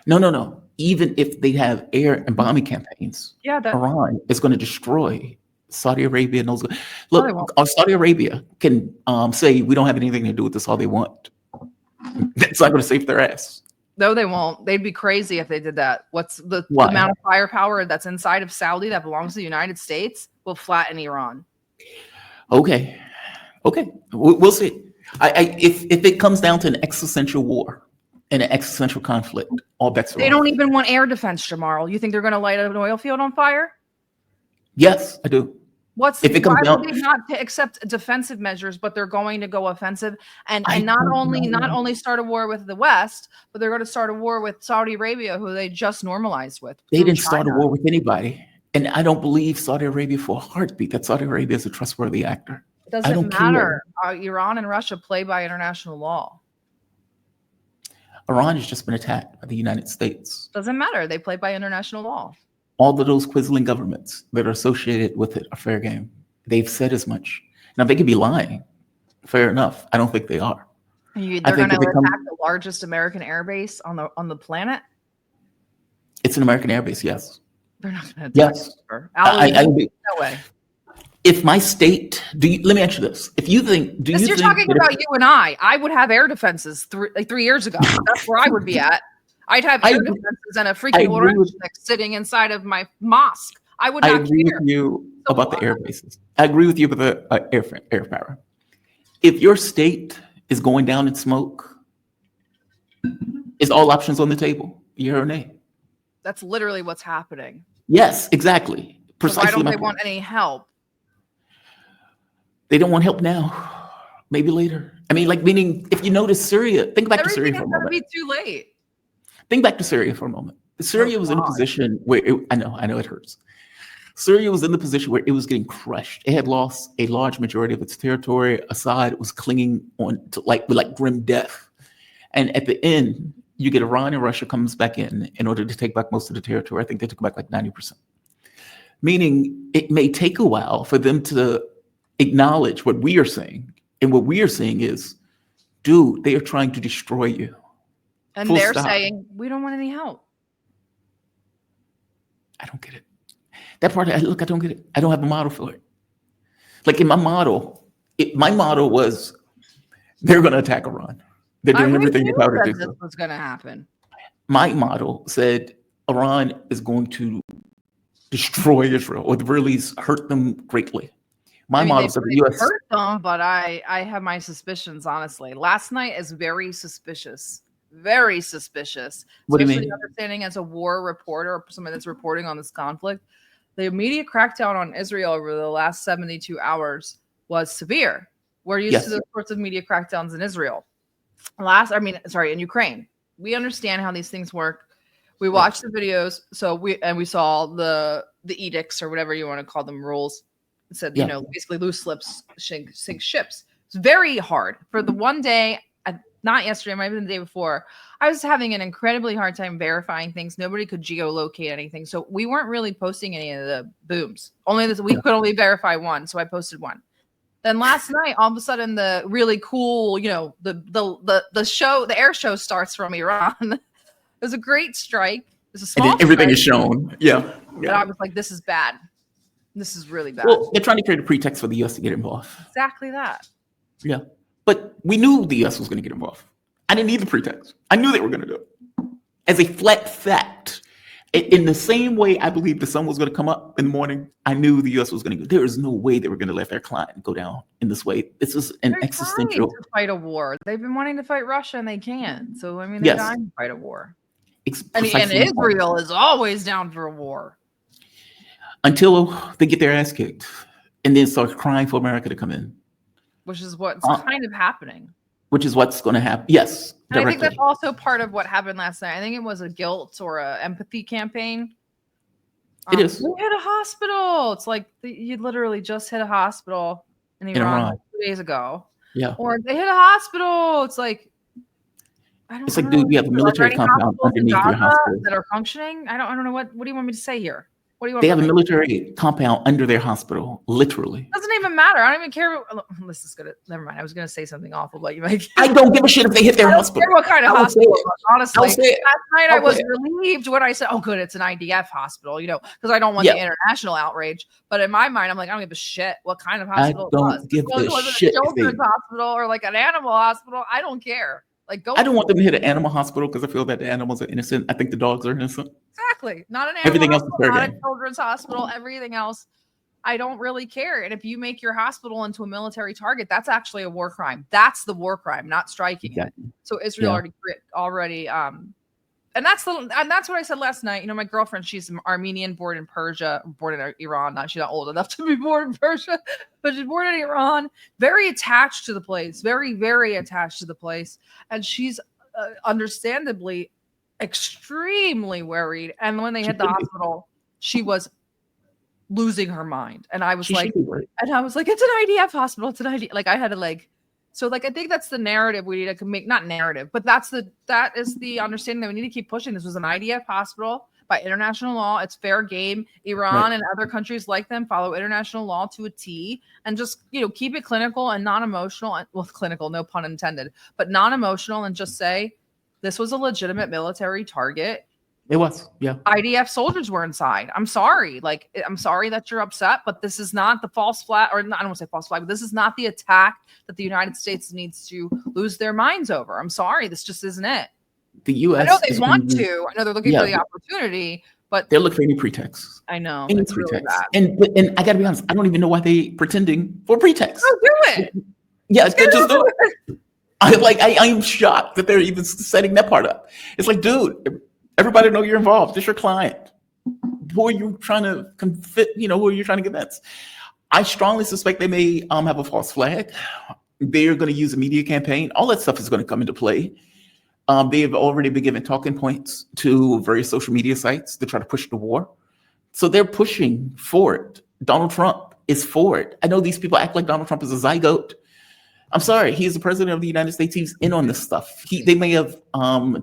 No. Even if they have air and bombing campaigns, Iran is going to destroy Saudi Arabia and those. Look, Saudi Arabia can say we don't have anything to do with this all they want. That's not going to save their ass. No, they won't. They'd be crazy if they did that. What's the amount of firepower that's inside of Saudi that belongs to the United States will flatten Iran. Okay. We'll see. If it comes down to an existential war and an existential conflict, all bets are off. They don't even want air defense, Jamarl. You think they're going to light an oil field on fire? Yes, I do. Why would they not accept defensive measures, but they're going to go offensive and not only start a war with the West, but they're going to start a war with Saudi Arabia, who they just normalized with. They didn't start a war with anybody. And I don't believe Saudi Arabia for a heartbeat that Saudi Arabia is a trustworthy actor. It doesn't matter. Iran and Russia play by international law. Iran has just been attacked by the United States. Doesn't matter. They play by international law. All of those quisling governments that are associated with it are fair game. They've said as much. Now, they could be lying. Fair enough. I don't think they are. They're going to attack the largest American airbase on the planet? It's an American airbase, yes. They're not going to attack. Yes. No way. If my state, let me ask you this. If you think, you're talking about you and I would have air defenses 3 years ago. That's where I would be at. I'd have air defenses and a freaking orange stick sitting inside of my mosque. I would not care. I agree with you about the air bases. I agree with you about the air power. If your state is going down in smoke, is all options on the table? Yeah or nay? That's literally what's happening. Yes, exactly. Precisely. So why don't they want any help? They don't want help now. Maybe later. I mean, meaning if you notice Syria, think back to Syria for a moment. Everything is going to be too late. Think back to Syria for a moment. Syria was in a position where I know it hurts. Syria was in the position where it was getting crushed. It had lost a large majority of its territory. Assad was clinging on to with grim death. And at the end, you get Iran and Russia comes back in order to take back most of the territory. I think they took back 90%. Meaning it may take a while for them to acknowledge what we are saying. And what we are saying is, dude, they are trying to destroy you. And Full they're stop. saying, we don't want any help. I don't get it. That part, look, I don't get it. I don't have a model for it. Like in my model, my model was they're going to attack Iran. They're doing everything in power to do so. This was going to happen. My model said Iran is going to destroy Israel, or the very least hurt them greatly. My model said the U.S. hurt them, but I have my suspicions, honestly. Last night is very suspicious. Very suspicious. What do you Especially mean? understanding as a war reporter or somebody that's reporting on this conflict, the immediate crackdown on Israel over the last 72 hours was severe. We're used to those sorts of media crackdowns in Israel. In Ukraine. We understand how these things work. We watched the videos, we saw the edicts or whatever you want to call them, rules. It said, basically loose slips sink ships. It's very hard. For the one day, not yesterday, might have been the day before, I was having an incredibly hard time verifying things. Nobody could geolocate anything. So we weren't really posting any of the booms. We could only verify one. So I posted one. Then last night, all of a sudden, the really cool, the show, the air show starts from Iran. It was a great strike. It was a small and then everything strike. is shown. Yeah. And I was like, this is bad. This is really bad. Well, they're trying to create a pretext for the U.S. to get involved. Exactly that. Yeah. But we knew the U.S. was going to get involved. I didn't need the pretext. I knew they were going to do it. As a flat fact, in the same way I believed the sun was going to come up in the morning, I knew the U.S. was going to go. There is no way they were going to let their client go down in this way. This is an existential. To fight a war. They've been wanting to fight Russia and they can't. So, they're dying to fight a war. And Israel is always down for a war. Until they get their ass kicked and then start crying for America to come in. Which is what's kind of happening. Which is what's going to happen. Yes. And I think that's also part of what happened last night. I think it was a guilt or a empathy campaign. It is. We hit a hospital. It's like you literally just hit a hospital in Iran 2 days ago. Yeah. Or they hit a hospital. It's like, It's like, dude, you have a military compound underneath your hospital that are functioning. I don't know what do you want me to say here? What do you want? They have a military compound under their hospital, literally. Doesn't even matter. I don't even care. This is gonna. Never mind. I was gonna say something awful, but you might. I don't give a shit if they hit their hospital. I don't care what kind of hospital. Honestly, last night I was relieved when I said, "Oh, good, it's an IDF hospital," because I don't want the international outrage. But in my mind, I'm like, I don't give a shit what kind of hospital it was. Give a shit. A children's hospital or like an animal hospital. I don't care. Like, go. I don't want them to hit an animal hospital because I feel that the animals are innocent. I think the dogs are innocent. Exactly. Not an animal everything hospital, else is fair not game. a children's hospital. Everything else, I don't really care. And if you make your hospital into a military target, that's actually a war crime. That's the war crime, not striking it. So Israel already and that's what I said last night. My girlfriend, she's Armenian, born in Persia, born in Iran. She's not old enough to be born in Persia, but she's born in Iran. Very attached to the place, very, very attached to the place, and she's understandably extremely worried. And when they hit the hospital, she was losing her mind. And I was like, it's an IDF hospital. It's an IDF. Like I had to so I think that's the narrative we need to make, not narrative, but that is the understanding that we need to keep pushing. This was an IDF hospital by international law. It's fair game. Iran and other countries like them follow international law to a T, and just, keep it clinical and non-emotional. Well, clinical, no pun intended, but non-emotional, and just say this was a legitimate military target. It was, yeah. IDF soldiers were inside. I'm sorry. I'm sorry that you're upset, but this is not the false flag, or I don't want to say false flag, but this is not the attack that the United States needs to lose their minds over. I'm sorry. This just isn't it. The U.S. I know they want to. I know they're looking for the opportunity, but they're looking for any pretext. I know. Any pretext. Really and I got to be honest, I don't even know why they pretending for pretext. Oh, do it. Yeah, just do it. I'm shocked that they're even setting that part up. It's like, dude, everybody know you're involved. It's your client. Who are you trying to who are you trying to convince? I strongly suspect they may have a false flag. They're going to use a media campaign. All that stuff is going to come into play. They have already been given talking points to various social media sites to try to push the war. So they're pushing for it. Donald Trump is for it. I know these people act like Donald Trump is a zygote. I'm sorry, he is the president of the United States. He's in on this stuff. They may have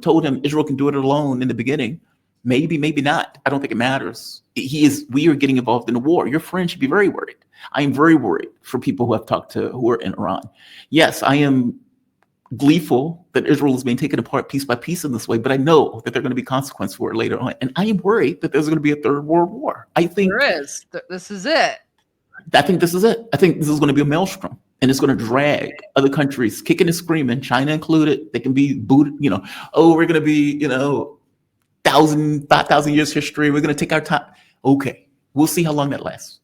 told him Israel can do it alone in the beginning, Maybe, maybe not. I don't think it matters. We are getting involved in a war. Your friend should be very worried. I am very worried for people who I've talked to who are in Iran. Yes, I am gleeful that Israel is being taken apart piece by piece in this way, but I know that there are going to be consequences for it later on. And I am worried that there's going to be a third world war. I think there is. This is it. I think this is it. I think this is going to be a maelstrom, and it's going to drag other countries kicking and screaming, China included. They can be booted, oh, we're going to be, 5,000 years history. We're going to take our time. Okay. We'll see how long that lasts.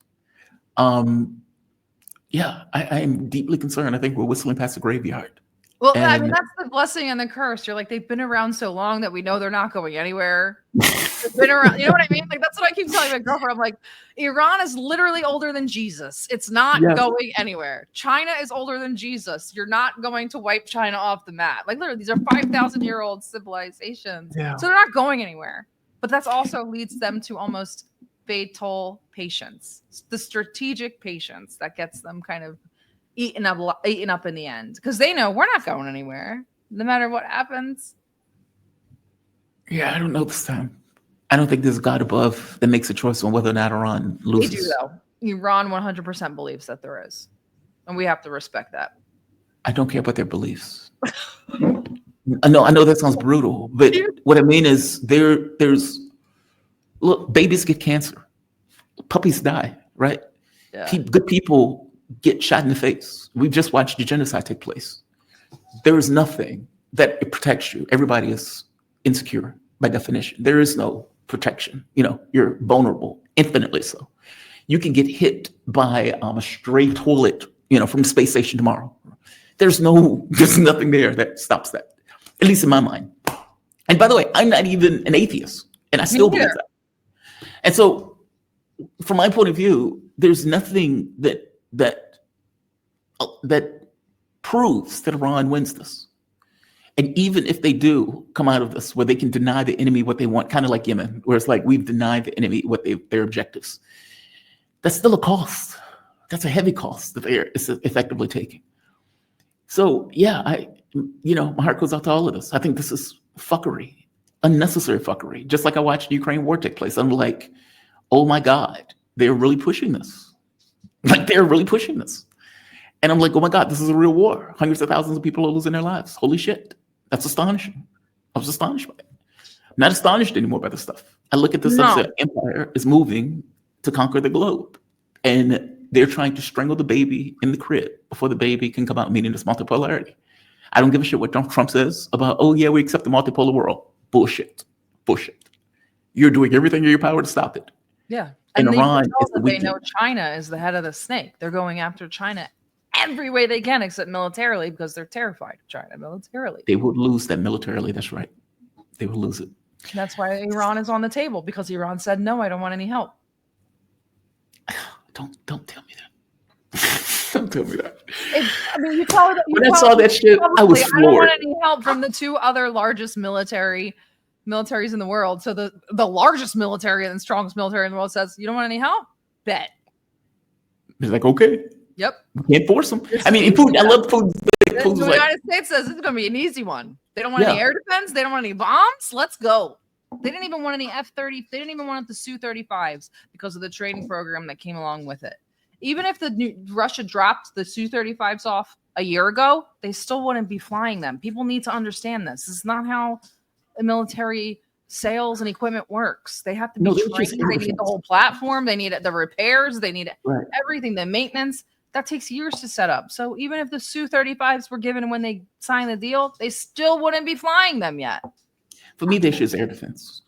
Yeah, I am deeply concerned. I think we're whistling past the graveyard. Well, I mean, that's the blessing and the curse. You're like, they've been around so long that we know they're not going anywhere. They've been around, you know what I mean? Like, that's what I keep telling my girlfriend. I'm like, Iran is literally older than Jesus. It's not going anywhere. China is older than Jesus. You're not going to wipe China off the map. Like, literally, these are 5,000-year-old civilizations. Yeah. So they're not going anywhere. But that's also leads them to almost fatal patience. The strategic patience that gets them kind of eaten up in the end, because they know we're not going anywhere no matter what happens. Yeah, I don't know this time. I don't think there's a God above that makes a choice on whether or not Iran loses. They do, though. Iran 100% believes that there is, and we have to respect that. I don't care about their beliefs. I know that sounds brutal, but what I mean is there's look, babies get cancer, puppies die, right? Yeah. Good people get shot in the face. We've just watched the genocide take place. There is nothing that protects you. Everybody is insecure by definition. There is no protection. You're vulnerable, infinitely so. You can get hit by a stray toilet, from the space station tomorrow. There's nothing there that stops that, at least in my mind. And by the way, I'm not even an atheist, and I still believe that. And so, from my point of view, there's nothing that proves that Iran wins this. And even if they do come out of this, where they can deny the enemy what they want, kind of like Yemen, where it's like we've denied the enemy what their objectives, that's still a cost. That's a heavy cost that they're effectively taking. So yeah, my heart goes out to all of this. I think this is fuckery, unnecessary fuckery. Just like I watched the Ukraine war take place, I'm like, oh my God, they're really pushing this. Like they're really pushing this. And I'm like, oh my God, this is a real war. Hundreds of thousands of people are losing their lives. Holy shit. That's astonishing. I was astonished by it. I'm not astonished anymore by this stuff. I look at this as the empire is moving to conquer the globe. And they're trying to strangle the baby in the crib before the baby can come out, meaning this multipolarity. I don't give a shit what Trump says about, oh yeah, we accept the multipolar world. Bullshit. You're doing everything in your power to stop it. Yeah. And Iran they know China is the head of the snake. They're going after China every way they can, except militarily, because they're terrified of China militarily. They would lose that militarily. That's right. They would lose it. That's why Iran is on the table, because Iran said, no, I don't want any help. Don't tell me that. Don't tell me that. You tell that. When I saw that shit, I was floored. I don't want any help from the two other largest militaries in the world. So the largest military and strongest military in the world says, you don't want any help? Bet. It's like, okay. Yep. We can't force them. I mean, Putin, I love Putin. The United States says it's going to be an easy one. They don't want any air defense. They don't want any bombs. Let's go. They didn't even want any F-30. They didn't even want the Su-35s because of the training program that came along with it. Even if Russia dropped the Su-35s off a year ago, they still wouldn't be flying them. People need to understand this. This is not how military sales and equipment works. They have to be trained. They need the whole platform. They need the repairs. They need everything, the maintenance. That takes years to set up. So even if the Su-35s were given when they signed the deal, they still wouldn't be flying them yet. For me, the issue is air defense.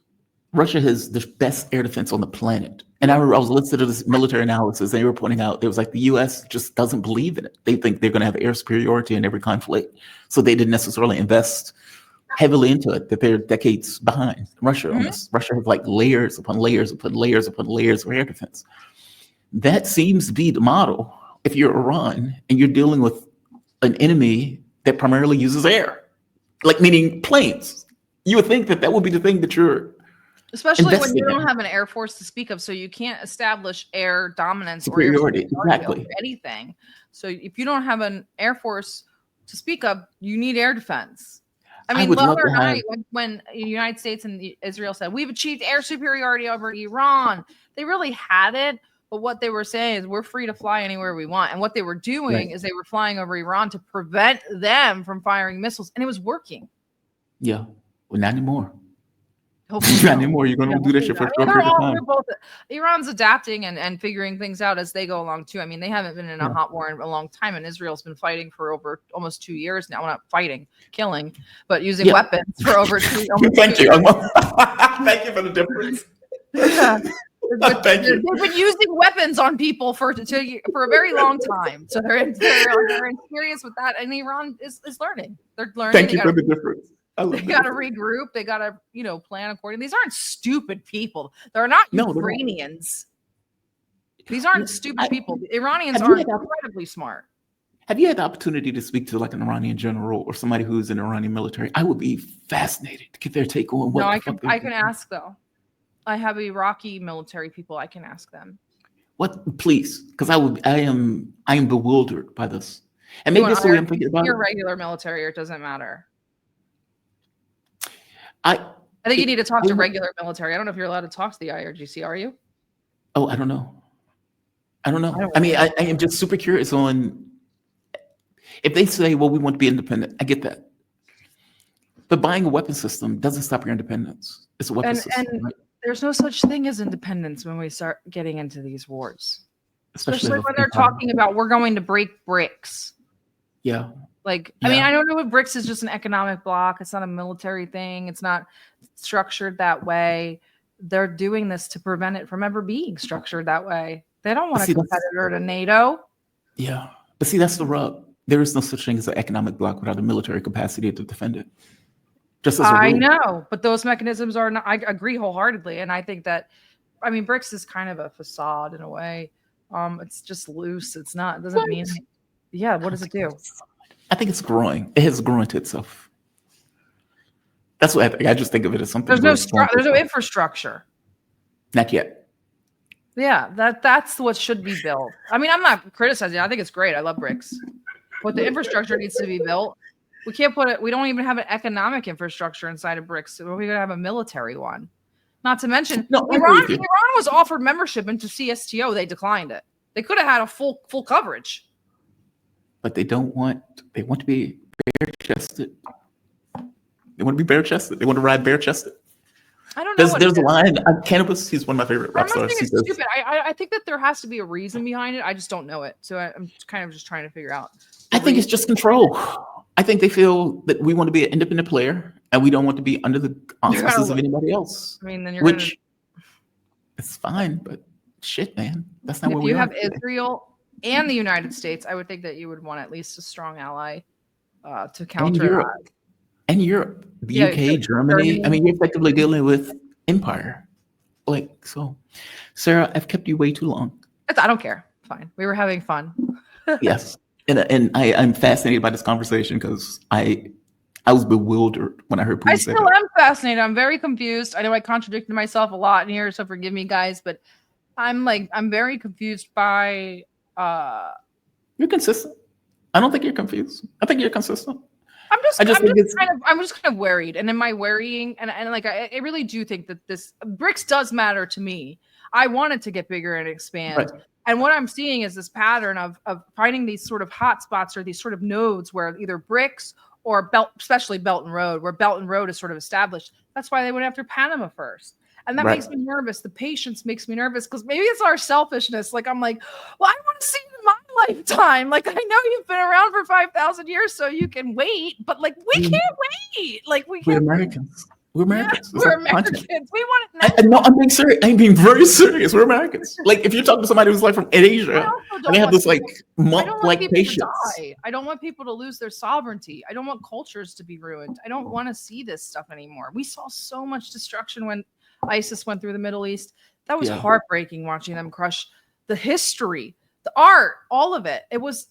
Russia has the best air defense on the planet. And I was listening to this military analysis. They were pointing out, it was like the U.S. just doesn't believe in it. They think they're going to have air superiority in every conflict. So they didn't necessarily invest heavily into it, that they're decades behind Russia on this. Russia has like layers upon layers upon layers upon layers of air defense. That seems to be the model if you're Iran and you're dealing with an enemy that primarily uses air, like meaning planes. You would think that would be the thing that you're especially when you don't have an air force to speak of, so you can't establish air dominance superiority, or anything. So if you don't have an air force to speak of, you need air defense. I mean, would the love other to have. night when the United States and Israel said, we've achieved air superiority over Iran, they really had it. But what they were saying is we're free to fly anywhere we want. And what they were doing is they were flying over Iran to prevent them from firing missiles. And it was working. Yeah. Well, not anymore. Hopefully Not anymore. You're going to do that shit for a short period of time. Iran's adapting and figuring things out as they go along too. I mean, they haven't been in a hot war in a long time, and Israel's been fighting for over almost 2 years now. Well, not fighting, killing, but using weapons for over 2 years. Thank you. Thank you for the difference. Yeah. Thank you. They've been using weapons on people for a very long time, so they're experienced with that. And Iran is learning. They're learning. Thank you for the difference. They got to regroup. They got to, plan accordingly. These aren't stupid people. They're not Ukrainians. These aren't stupid people. The Iranians are incredibly smart. Have you had the opportunity to speak to like an Iranian general or somebody who's in the Iranian military? I would be fascinated to get their take on what. No, I can ask though. I have Iraqi military people. I can ask them. What, please? Because I am bewildered by this, and maybe that's the way I'm thinking about it. Your regular military, or it doesn't matter. I think you need to talk to regular military. I don't know if you're allowed to talk to the IRGC. Are you? Oh, I don't know. I mean, I am just super curious on if they say, well, we want to be independent. I get that. But buying a weapon system doesn't stop your independence. It's a weapon system. And right? There's no such thing as independence when we start getting into these wars. Especially when they're talking about we're going to break BRICS. Yeah. I mean, I don't know if BRICS is just an economic bloc. It's not a military thing. It's not structured that way. They're doing this to prevent it from ever being structured that way. They don't want a competitor to NATO. Yeah. But see, that's the rub. There is no such thing as an economic bloc without a military capacity to defend it. Just as I know, but those mechanisms are not, I agree wholeheartedly. And I think that, I mean, BRICS is kind of a facade in a way. It's just loose. It's not, it doesn't mean, what does it do? I think it's growing. It has grown to itself. That's what I think. I just think of it as something. There's no infrastructure. Not yet. Yeah, that's what should be built. I mean, I'm not criticizing it. I think it's great. I love BRICS. But the infrastructure needs to be built. We can't put it. We don't even have an economic infrastructure inside of BRICS. So we're going to have a military one. Not to mention, Iran was offered membership into CSTO. They declined it. They could have had a full coverage. But they want to be bare-chested. They want to be bare-chested. They want to ride bare-chested. I don't know. There's a line. Cannabis, he's one of my favorite rap stars. It's stupid. I think that there has to be a reason behind it. I just don't know it. So I'm kind of just trying to figure out. I think it's just control. I think they feel that we want to be an independent player and we don't want to be under the auspices of anybody else. I mean, then you're it's fine, but shit, man. That's not where we are. If you have Israel and the United States, I would think that you would want at least a strong ally to counter and Europe, the UK, Germany. I mean, you're effectively dealing with empire. So, Sarah, I've kept you way too long. I don't care. Fine. We were having fun. Yes. And I'm fascinated by this conversation because I was bewildered when I heard Pooh say that. I still am fascinated. I'm very confused. I know I contradicted myself a lot in here, so forgive me, guys, but I'm very confused by You're consistent. I don't think you're confused. I think you're consistent. I'm just kind of worried. And am I worrying? And I really do think that this BRICS does matter to me. I want it to get bigger and expand. Right. And what I'm seeing is this pattern of finding these sort of hotspots or these sort of nodes where either BRICS or especially Belt and Road, where Belt and Road is sort of established. That's why they went after Panama first. And that makes me nervous. The patience makes me nervous because maybe it's our selfishness. I'm like, well, I want to see it in my lifetime. I know you've been around for 5,000 years, so you can wait, but we can't wait. We're Americans. We're Americans. Yeah, we're Americans. We want it No, now. I'm being serious. I'm being very serious. We're Americans. If you're talking to somebody who's from Asia, and they have this monk-like patience. I don't want people to lose their sovereignty. I don't want cultures to be ruined. I don't want to see this stuff anymore. We saw so much destruction when ISIS went through the Middle East. That was heartbreaking watching them crush the history, the art, all of it. It was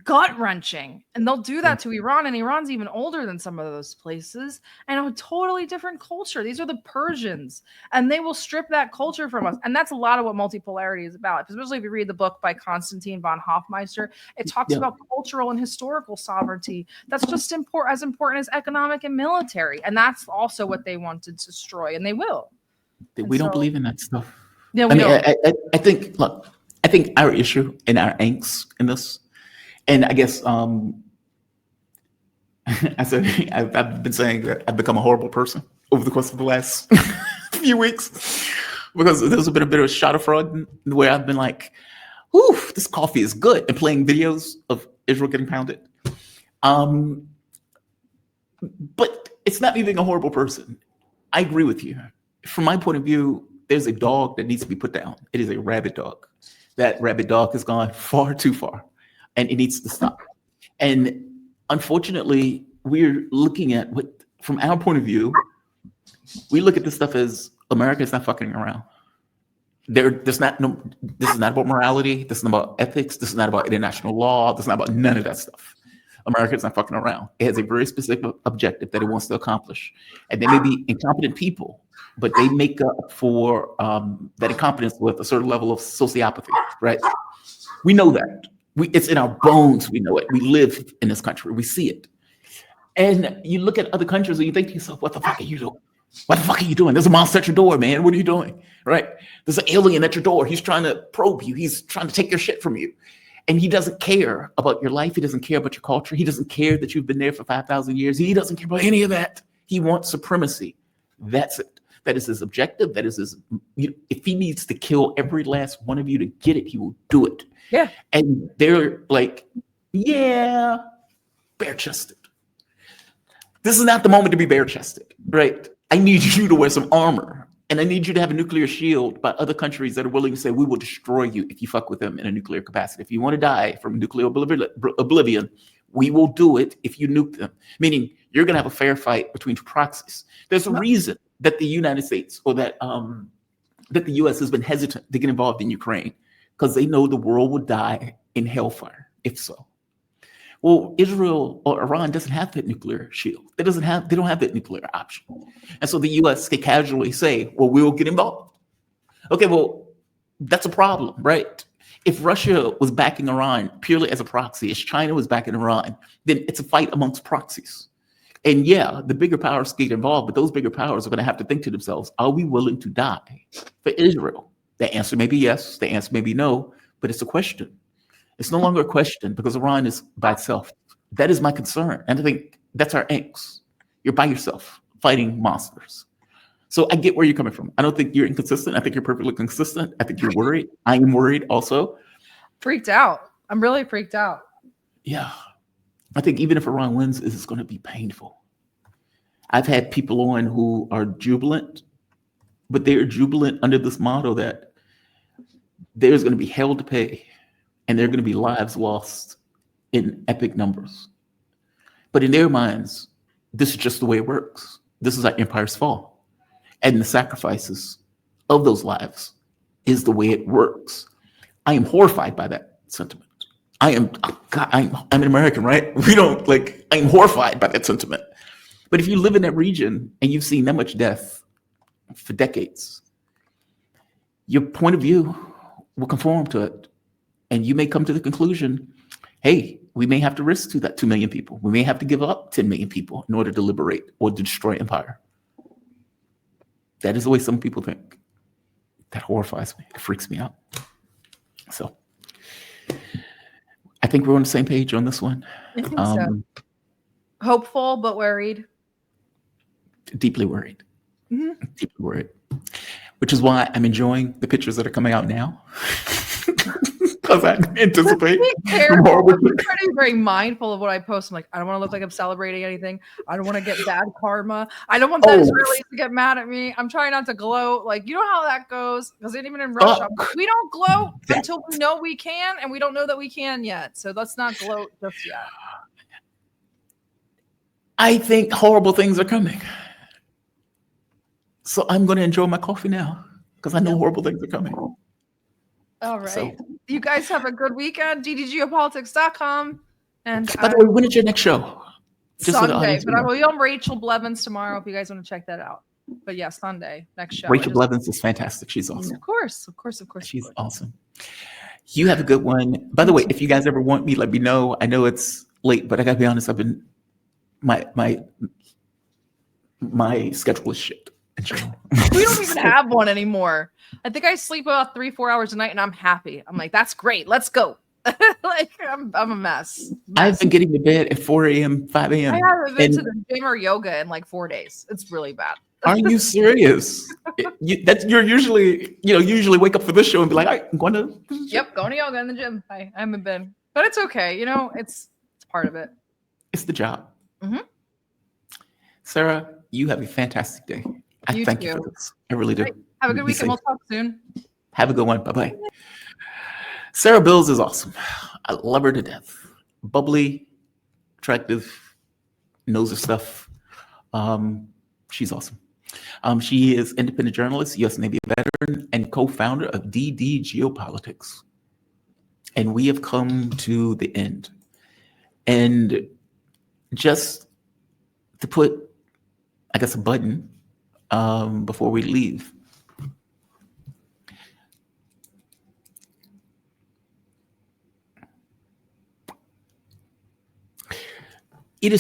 gut-wrenching, and they'll do that to Iran, and Iran's even older than some of those places, and a totally different culture. These are the Persians, and they will strip that culture from us, and that's a lot of what multipolarity is about. Especially if you read the book by Konstantin von Hofmeister, it talks about cultural and historical sovereignty. That's just as important as economic and military, and that's also what they want to destroy, and they will. We don't believe in that stuff. Yeah, we don't. I think, look, I think our issue and our angst in this, and I guess I said I've been saying that I've become a horrible person over the course of the last few weeks, because there's been a bit of a shot of fraud where I've been like, "Ooh, this coffee is good," and playing videos of Israel getting pounded. But it's not me being a horrible person. I agree with you. From my point of view, there's a dog that needs to be put down. It is a rabid dog. That rabid dog has gone far too far, and it needs to stop. And unfortunately, we're looking at what, from our point of view, we look at this stuff as America is not fucking around. This is not about morality. This is not about ethics. This is not about international law. This is not about none of that stuff. America is not fucking around. It has a very specific objective that it wants to accomplish. And they may be incompetent people, but they make up for that incompetence with a certain level of sociopathy, right? We know that. It's in our bones. We know it. We live in this country. We see it. And you look at other countries and you think to yourself, what the fuck are you doing? What the fuck are you doing? There's a monster at your door, man. What are you doing? Right? There's an alien at your door. He's trying to probe you. He's trying to take your shit from you. And he doesn't care about your life. He doesn't care about your culture. He doesn't care that you've been there for 5,000 years. He doesn't care about any of that. He wants supremacy. That's it. That is his objective. That is his. If he needs to kill every last one of you to get it, he will do it. Yeah. And they're like, yeah, bare-chested. This is not the moment to be bare-chested, right? I need you to wear some armor. And I need you to have a nuclear shield by other countries that are willing to say, we will destroy you if you fuck with them in a nuclear capacity. If you want to die from nuclear oblivion, we will do it if you nuke them. Meaning you're going to have a fair fight between proxies. There's a reason that the United States or that the U.S. has been hesitant to get involved in Ukraine, because they know the world will die in hellfire, if so. Well, Israel or Iran doesn't have that nuclear shield. They don't have that nuclear option. And so the US can casually say, well, we'll get involved. Okay, well, that's a problem, right? If Russia was backing Iran purely as a proxy, as China was backing Iran, then it's a fight amongst proxies. And yeah, the bigger powers get involved, but those bigger powers are going to have to think to themselves, are we willing to die for Israel? The answer may be yes, the answer may be no, but it's a question. It's no longer a question because Iran is by itself. That is my concern. And I think that's our angst. You're by yourself fighting monsters. So I get where you're coming from. I don't think you're inconsistent. I think you're perfectly consistent. I think you're worried. I am worried also. Freaked out. I'm really freaked out. Yeah. I think even if Iran wins, it's going to be painful. I've had people on who are jubilant, but they are jubilant under this motto that there's going to be hell to pay. And there are going to be lives lost in epic numbers. But in their minds, this is just the way it works. This is our empire's fall. And the sacrifices of those lives is the way it works. I am horrified by that sentiment. I'm an American, right? I'm horrified by that sentiment. But if you live in that region and you've seen that much death for decades, your point of view will conform to it. And you may come to the conclusion, hey, we may have to risk to that 2 million people. We may have to give up 10 million people in order to liberate or to destroy empire. That is the way some people think. That horrifies me. It freaks me out. So I think we're on the same page on this one. I think so. Hopeful, but worried. Deeply worried. Mm-hmm. Deeply worried. Which is why I'm enjoying the pictures that are coming out now. Because I anticipate. I'm pretty very mindful of what I post. I'm like, I don't want to look like I'm celebrating anything. I don't want to get bad karma. I don't want the Israelis to get mad at me. I'm trying not to gloat. Like, you know how that goes? Because even in Russia, we don't gloat until we know we can, and we don't know that we can yet. So let's not gloat just yet. I think horrible things are coming. So I'm going to enjoy my coffee now because I know horrible things are coming. All right. So You guys have a good weekend. ddgeopolitics.com. And By the way, when is your next show? Just so the Sunday, audience but I know. will be on Rachel Blevins tomorrow if you guys want to check that out. But yeah, Sunday, next show. Rachel Blevins is fantastic. She's awesome. Of course. She's awesome. You have a good one. By the way, if you guys ever want me, let me know. I know it's late, but I gotta be honest, I've been my schedule is shit. We don't even have one anymore. I think I sleep about 3-4 hours a night and I'm happy. I'm like, that's great. Let's go. Like I'm a mess. I've been getting to bed at 4 a.m., 5 a.m. I haven't been to the gym or yoga in like 4 days. It's really bad. Are you serious? You're usually wake up for this show and be like, all right, I'm going to. Yep, going to yoga in the gym. I haven't been, but it's okay. You know, it's part of it. It's the job. Mm-hmm. Sarah, you have a fantastic day. I thank you for this. I really do. Right. Have a good weekend. We'll talk soon. Have a good one. Bye-bye. Sarah Bils is awesome. I love her to death. Bubbly, attractive, knows her stuff. She's awesome. She is independent journalist, U.S. Navy veteran, and co-founder of DD Geopolitics. And we have come to the end. And just to put, I guess, a button before we leave. It is